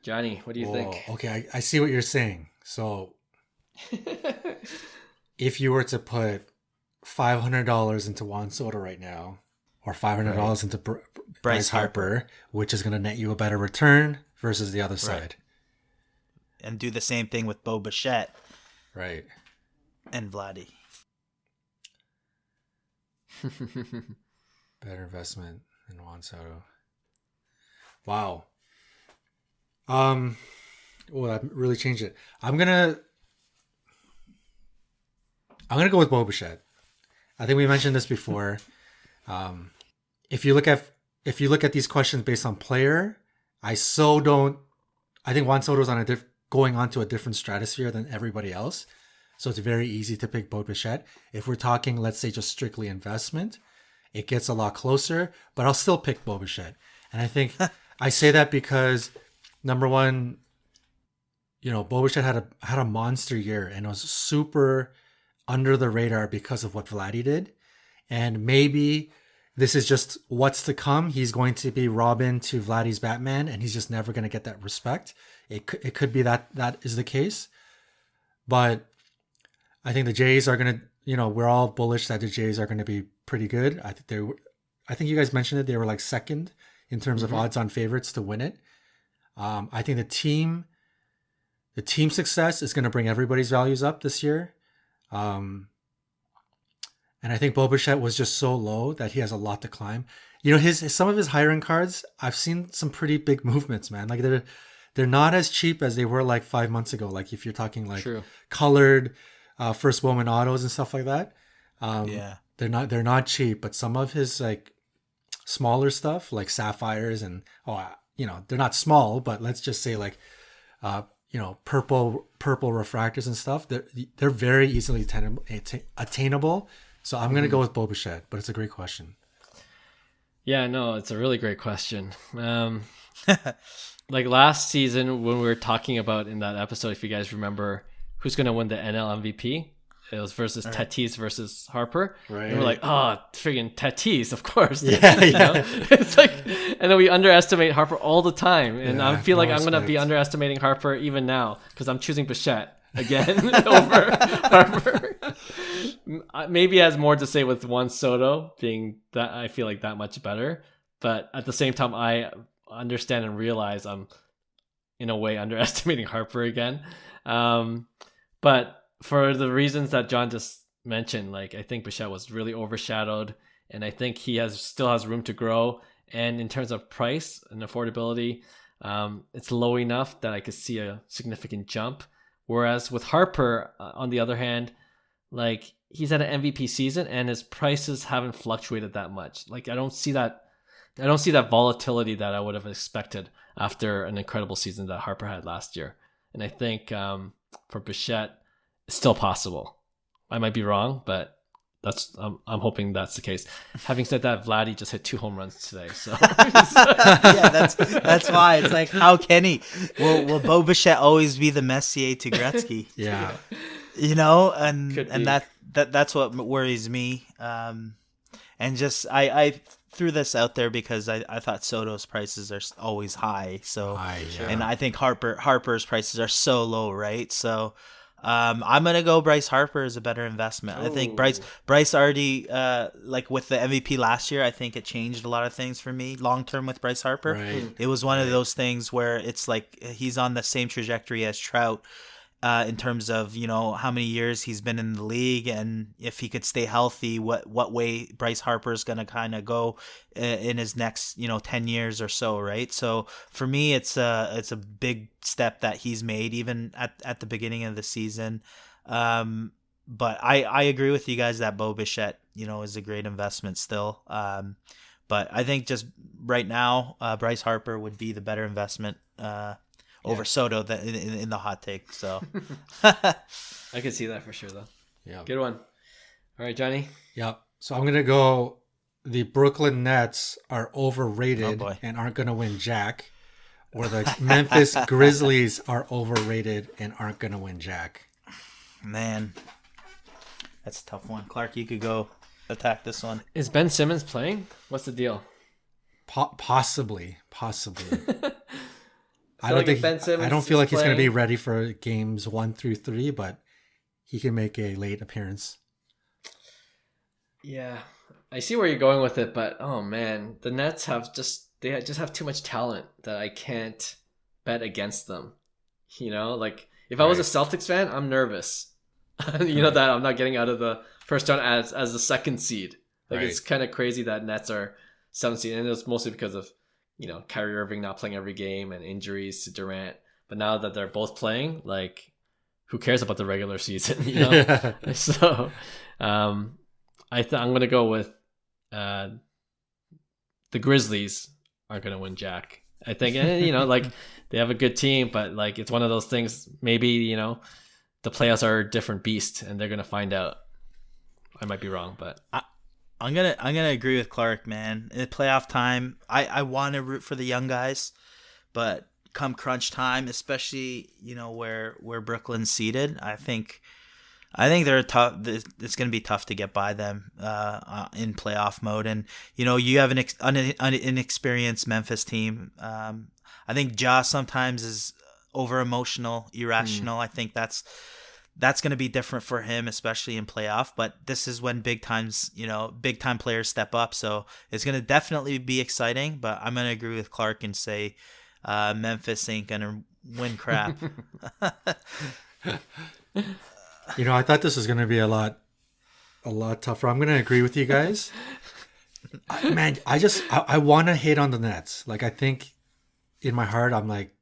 Johnny, what do you think? Okay, I see what you're saying. So if you were to put $500 into Juan Soto right now, or $500 into Bryce Harper, which is going to net you a better return versus the other side. And do the same thing with Bichette. Right. And Vladdy. Better investment than Juan Soto. Wow. Well, that really changed it. I'm gonna go with Bichette. I think we mentioned this before. If you look at these questions based on player, I think Juan Soto is going on to a different stratosphere than everybody else. So it's very easy to pick Bichette. If we're talking, let's say, just strictly investment, it gets a lot closer, but I'll still pick Bichette. And I think I say that because, number one, Bichette had a monster year and it was super under the radar because of what Vladdy did. And maybe this is just what's to come. He's going to be Robin to Vladdy's Batman, and he's just never going to get that respect. It could be that is the case. But I think the Jays are going to, we're all bullish that the Jays are going to be pretty good. I think you guys mentioned it. They were like second in terms of odds on favorites to win it. I think the team success is going to bring everybody's values up this year. And I think Bichette was just so low that he has a lot to climb. Some of his hiring cards, I've seen some pretty big movements, man. Like they're not as cheap as they were like 5 months ago. Like if you're talking like colored first moment autos and stuff like that. They're not cheap, but some of his like smaller stuff like sapphires and they're not small, but let's just say like purple refractors and stuff. They're very easily attainable. So I'm gonna go with Bichette, but it's a great question. Yeah, no, it's a really great question. Like last season when we were talking about in that episode, if you guys remember, who's gonna win the NL MVP? It was versus Tatis versus Harper. Right. And we're like, friggin' Tatis, of course. Yeah. It's like, and then we underestimate Harper all the time. And I feel like I'm going to be underestimating Harper even now because I'm choosing Bichette again over Harper. Maybe it has more to say with Juan Soto being that I feel like that much better. But at the same time, I understand and realize I'm in a way underestimating Harper again. But for the reasons that John just mentioned, like I think Bichette was really overshadowed, and I think he still has room to grow. And in terms of price and affordability, it's low enough that I could see a significant jump. Whereas with Harper, on the other hand, like he's had an MVP season and his prices haven't fluctuated that much. Like I don't see that volatility that I would have expected after an incredible season that Harper had last year. And I think for Bichette, it's still possible. I might be wrong, but I'm hoping that's the case. Having said that, Vladdy just hit 2 home runs today, so yeah, that's why it's like, how can he? Will Bichette always be the Messier to Gretzky? Yeah, and that's what worries me. And just I threw this out there because I thought Soto's prices are always high, and I think Harper's prices are so low, right? So. I'm gonna go Bryce Harper is a better investment. I think Bryce already like with the MVP last year, I think it changed a lot of things for me long term with Bryce Harper. Right. It was one of those things where it's like he's on the same trajectory as Trout, in terms of, how many years he's been in the league, and if he could stay healthy, what way Bryce Harper is going to kind of go in his next 10 years or so, right? So for me, it's a big step that he's made even at the beginning of the season. But I agree with you guys that Bichette is a great investment still. But I think just right now, Bryce Harper would be the better investment over Soto in the hot take. So I can see that for sure, though. Yeah. Good one. All right, Johnny. Yep. So I'm gonna go. The Brooklyn Nets are overrated and aren't gonna win jack, or the Memphis Grizzlies are overrated and aren't gonna win jack. Man, that's a tough one. Clark, you could go attack this one. Is Ben Simmons playing? What's the deal? Possibly. I don't feel like he's going to be ready for games 1 through 3, but he can make a late appearance. Yeah, I see where you're going with it, but oh man, the Nets they just have too much talent that I can't bet against them. Like if I was a Celtics fan, I'm nervous. That I'm not getting out of the first round as the second seed. Like It's kind of crazy that Nets are 7th seed, and it's mostly because of Kyrie Irving not playing every game and injuries to Durant. But now that they're both playing, like, who cares about the regular season? So, I'm gonna go with the Grizzlies aren't gonna win jack. I think, like they have a good team, but like it's one of those things. Maybe the playoffs are a different beast, and they're gonna find out. I might be wrong, but I'm gonna agree with Clark, man. In playoff time, I want to root for the young guys, but come crunch time, especially where Brooklyn's seated, I think they're tough. It's gonna be tough to get by them in playoff mode, and you have an inexperienced Memphis team. I think Ja sometimes is over emotional, irrational. I think that's going to be different for him, especially in playoff. But this is when big time players step up. So it's going to definitely be exciting. But I'm going to agree with Clark and say Memphis ain't going to win crap. I thought this was going to be a lot tougher. I'm going to agree with you guys. I want to hate on the Nets. Like, I think in my heart, I'm like,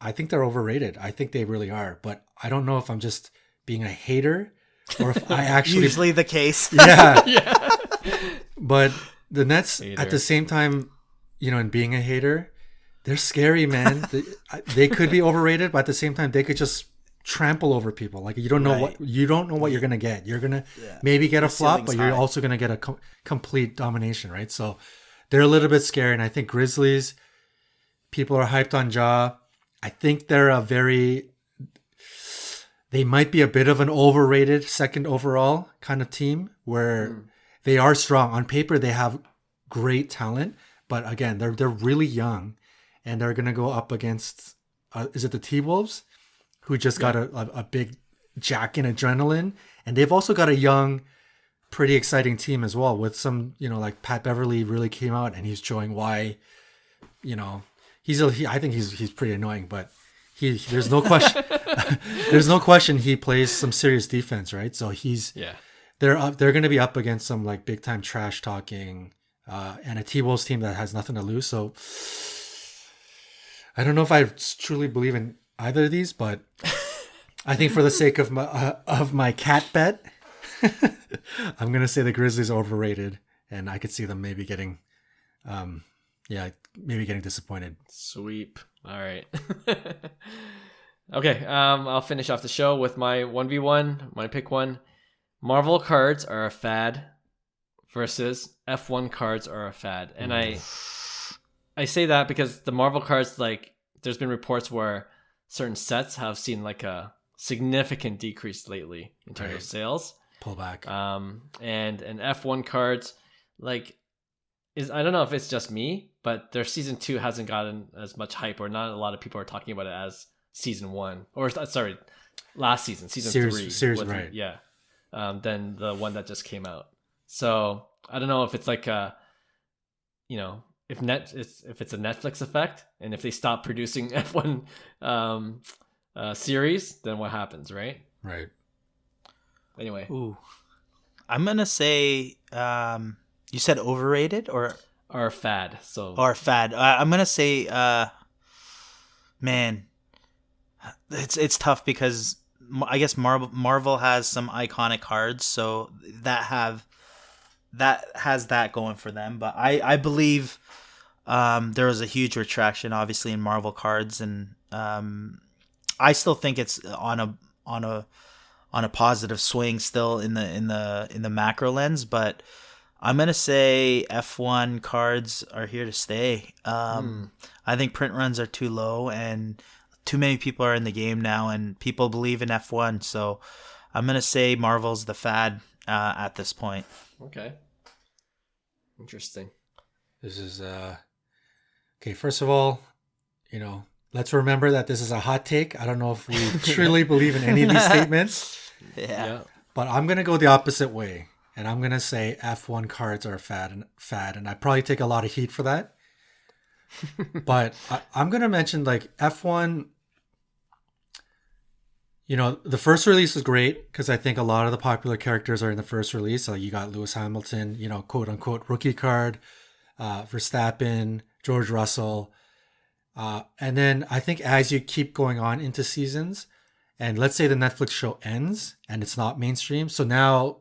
I think they're overrated. I think they really are. But I don't know if I'm just being a hater or if I actually usually the case. Yeah. But the Nets at the same time, in being a hater, they're scary, man. They could be overrated, but at the same time they could just trample over people. Like you don't know what you're going to get. You're going to maybe get a flop, but you're also going to get a complete domination, right? So they're a little bit scary, and I think Grizzlies, people are hyped on Ja. I think they might be a bit of an overrated second overall kind of team where they are strong. On paper, they have great talent, but again, they're really young, and they're going to go up against, is it the T-Wolves, who just got a big jack in adrenaline, and they've also got a young, pretty exciting team as well with some, like Pat Beverly really came out and he's showing why, I think he's pretty annoying, but there's no question. There's no question he plays some serious defense, right? So they're going to be up against some like big time trash talking and a T-Wolves team that has nothing to lose. So I don't know if I truly believe in either of these, but I think for the sake of my cat bet, I'm going to say the Grizzlies are overrated, and I could see them maybe getting disappointed. Sweep. All right. Okay. I'll finish off the show with my 1v1, my pick one. Marvel cards are a fad versus F1 cards are a fad. And I say that because the Marvel cards, like, there's been reports where certain sets have seen like a significant decrease lately in terms of sales. Pullback. And F1 cards, like, I don't know if it's just me, but their season 2 hasn't gotten as much hype, or not a lot of people are talking about it as season 1, or sorry, last season 3 series, right? Yeah, than the one that just came out. So I don't know if it's like if it's a Netflix effect, and if they stop producing F1 series, then what happens, right? Right. Anyway. Ooh, I'm gonna say you said overrated or Fad. So fad. I'm gonna say man, it's tough because I guess Marvel has some iconic cards, so that has that going for them. But I believe there was a huge retraction, obviously, in Marvel cards, and I still think it's on a positive swing still in the macro lens. But I'm gonna say F1 cards are here to stay. I think print runs are too low, and too many people are in the game now, and people believe in F1. So I'm gonna say Marvel's the fad at this point. Okay. Interesting. This is okay. First of all, let's remember that this is a hot take. I don't know if we truly believe in any of these statements. Yeah. But I'm gonna go the opposite way, and I'm gonna say F1 cards are a fad, and I probably take a lot of heat for that. But I'm gonna mention like F1. The first release is great because I think a lot of the popular characters are in the first release. So you got Lewis Hamilton, quote unquote rookie card, Verstappen, George Russell. And then I think as you keep going on into seasons, and let's say the Netflix show ends and it's not mainstream. So now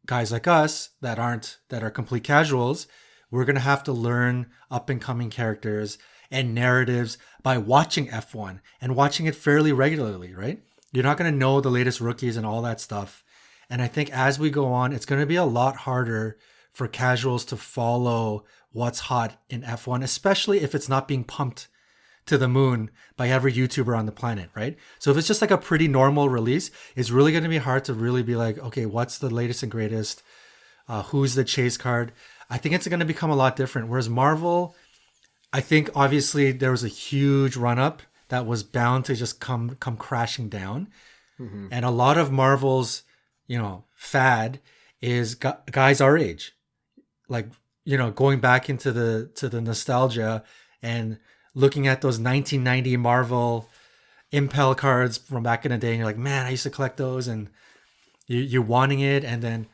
guys like us that are complete casuals, we're going to have to learn up and coming characters and narratives by watching F1 and watching it fairly regularly, right? You're not going to know the latest rookies and all that stuff. And I think as we go on, it's going to be a lot harder for casuals to follow what's hot in F1, especially if it's not being pumped to the moon by every YouTuber on the planet, right? So if it's just like a pretty normal release, it's really going to be hard to really be like, okay, what's the latest and greatest? Who's the chase card? I think it's going to become a lot different. Whereas Marvel, I think obviously there was a huge run up that was bound to just come crashing down. Mm-hmm. And a lot of Marvel's, fad is guys our age, like, going back into the nostalgia and looking at those 1990 Marvel Impel cards from back in the day. And you're like, man, I used to collect those, and you're wanting it. And then,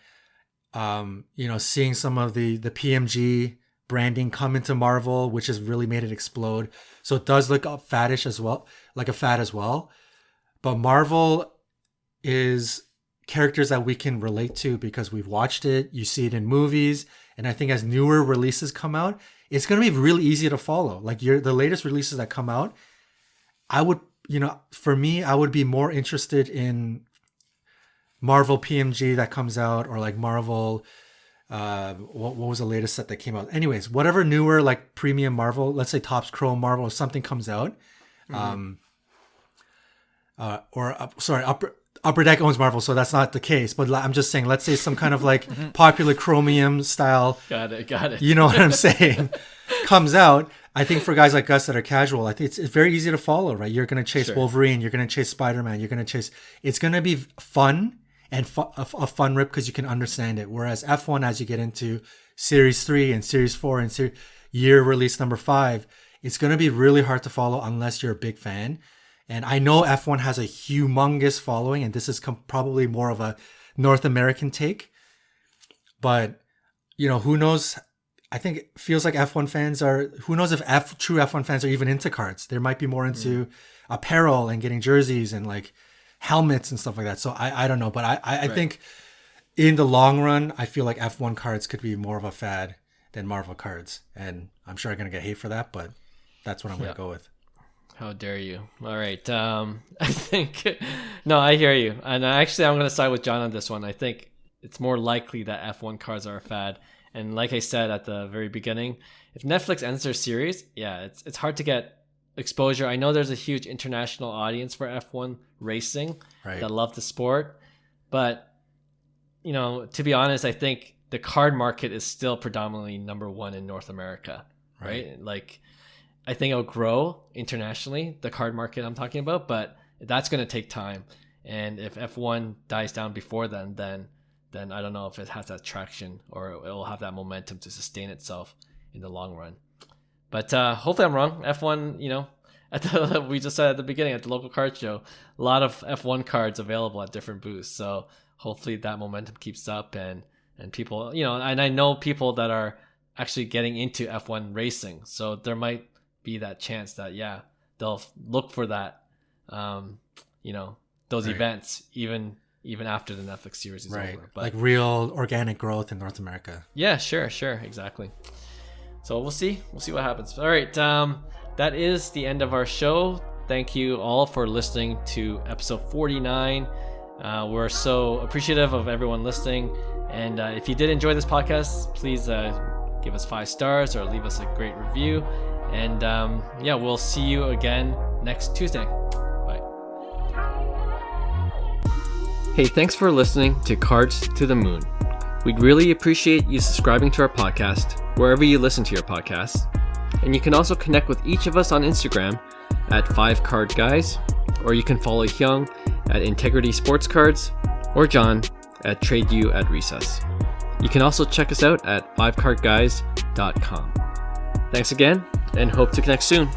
seeing some of the PMG branding come into Marvel, which has really made it explode. So it does look faddish as well, like a fad as well. But Marvel is characters that we can relate to because we've watched it. You see it in movies. And I think as newer releases come out, it's going to be really easy to follow. Like the latest releases that come out, I would, for me, I would be more interested in Marvel PMG that comes out, or like Marvel, what was the latest set that came out? Anyways, whatever newer like premium Marvel, let's say Topps Chrome Marvel or something comes out, mm-hmm. Upper Deck owns Marvel, so that's not the case. But I'm just saying, let's say some kind of like popular Chromium style. Got it. You know what I'm saying? Comes out. I think for guys like us that are casual, I think it's very easy to follow, right? You're going to chase Wolverine. You're going to chase Spider-Man. You're going to chase. It's going to be fun and a fun rip because you can understand it. Whereas F1, as you get into Series 3 and Series 4 and year release number 5, it's going to be really hard to follow unless you're a big fan. And I know F1 has a humongous following, and this is probably more of a North American take. But, who knows? I think it feels like F1 fans who knows if true F1 fans are even into cards. There might be more into apparel and getting jerseys and like helmets and stuff like that. So I don't know. But I think in the long run, I feel like F1 cards could be more of a fad than Marvel cards. And I'm sure I'm going to get hate for that, but that's what I'm going to go with. How dare you? All right. I think, no, I hear you. And actually, I'm going to side with John on this one. I think it's more likely that F1 cards are a fad. And like I said at the very beginning, if Netflix ends their series, it's hard to get exposure. I know there's a huge international audience for F1 racing that love the sport. But, to be honest, I think the card market is still predominantly number one in North America, right? Like, I think it'll grow internationally, the card market I'm talking about, but that's going to take time. And if F1 dies down before then I don't know if it has that traction or it will have that momentum to sustain itself in the long run. But hopefully I'm wrong. F1, we just said at the beginning at the local card show, a lot of F1 cards available at different booths. So hopefully that momentum keeps up and people, and I know people that are actually getting into F1 racing. So there might be that chance that, they'll look for that, those events even after the Netflix series is over. But like real organic growth in North America. Yeah, sure, exactly. So we'll see what happens. All right, that is the end of our show. Thank you all for listening to episode 49. We're so appreciative of everyone listening. And if you did enjoy this podcast, please give us 5 stars or leave us a great review. And we'll see you again next Tuesday. Bye. Hey, thanks for listening to Cards to the Moon. We'd really appreciate you subscribing to our podcast wherever you listen to your podcasts. And you can also connect with each of us on Instagram at 5cardguys, or you can follow Hyung at Integrity Sports Cards or John at TradeU at Recess. You can also check us out at 5cardguys.com. Thanks again, and hope to connect soon.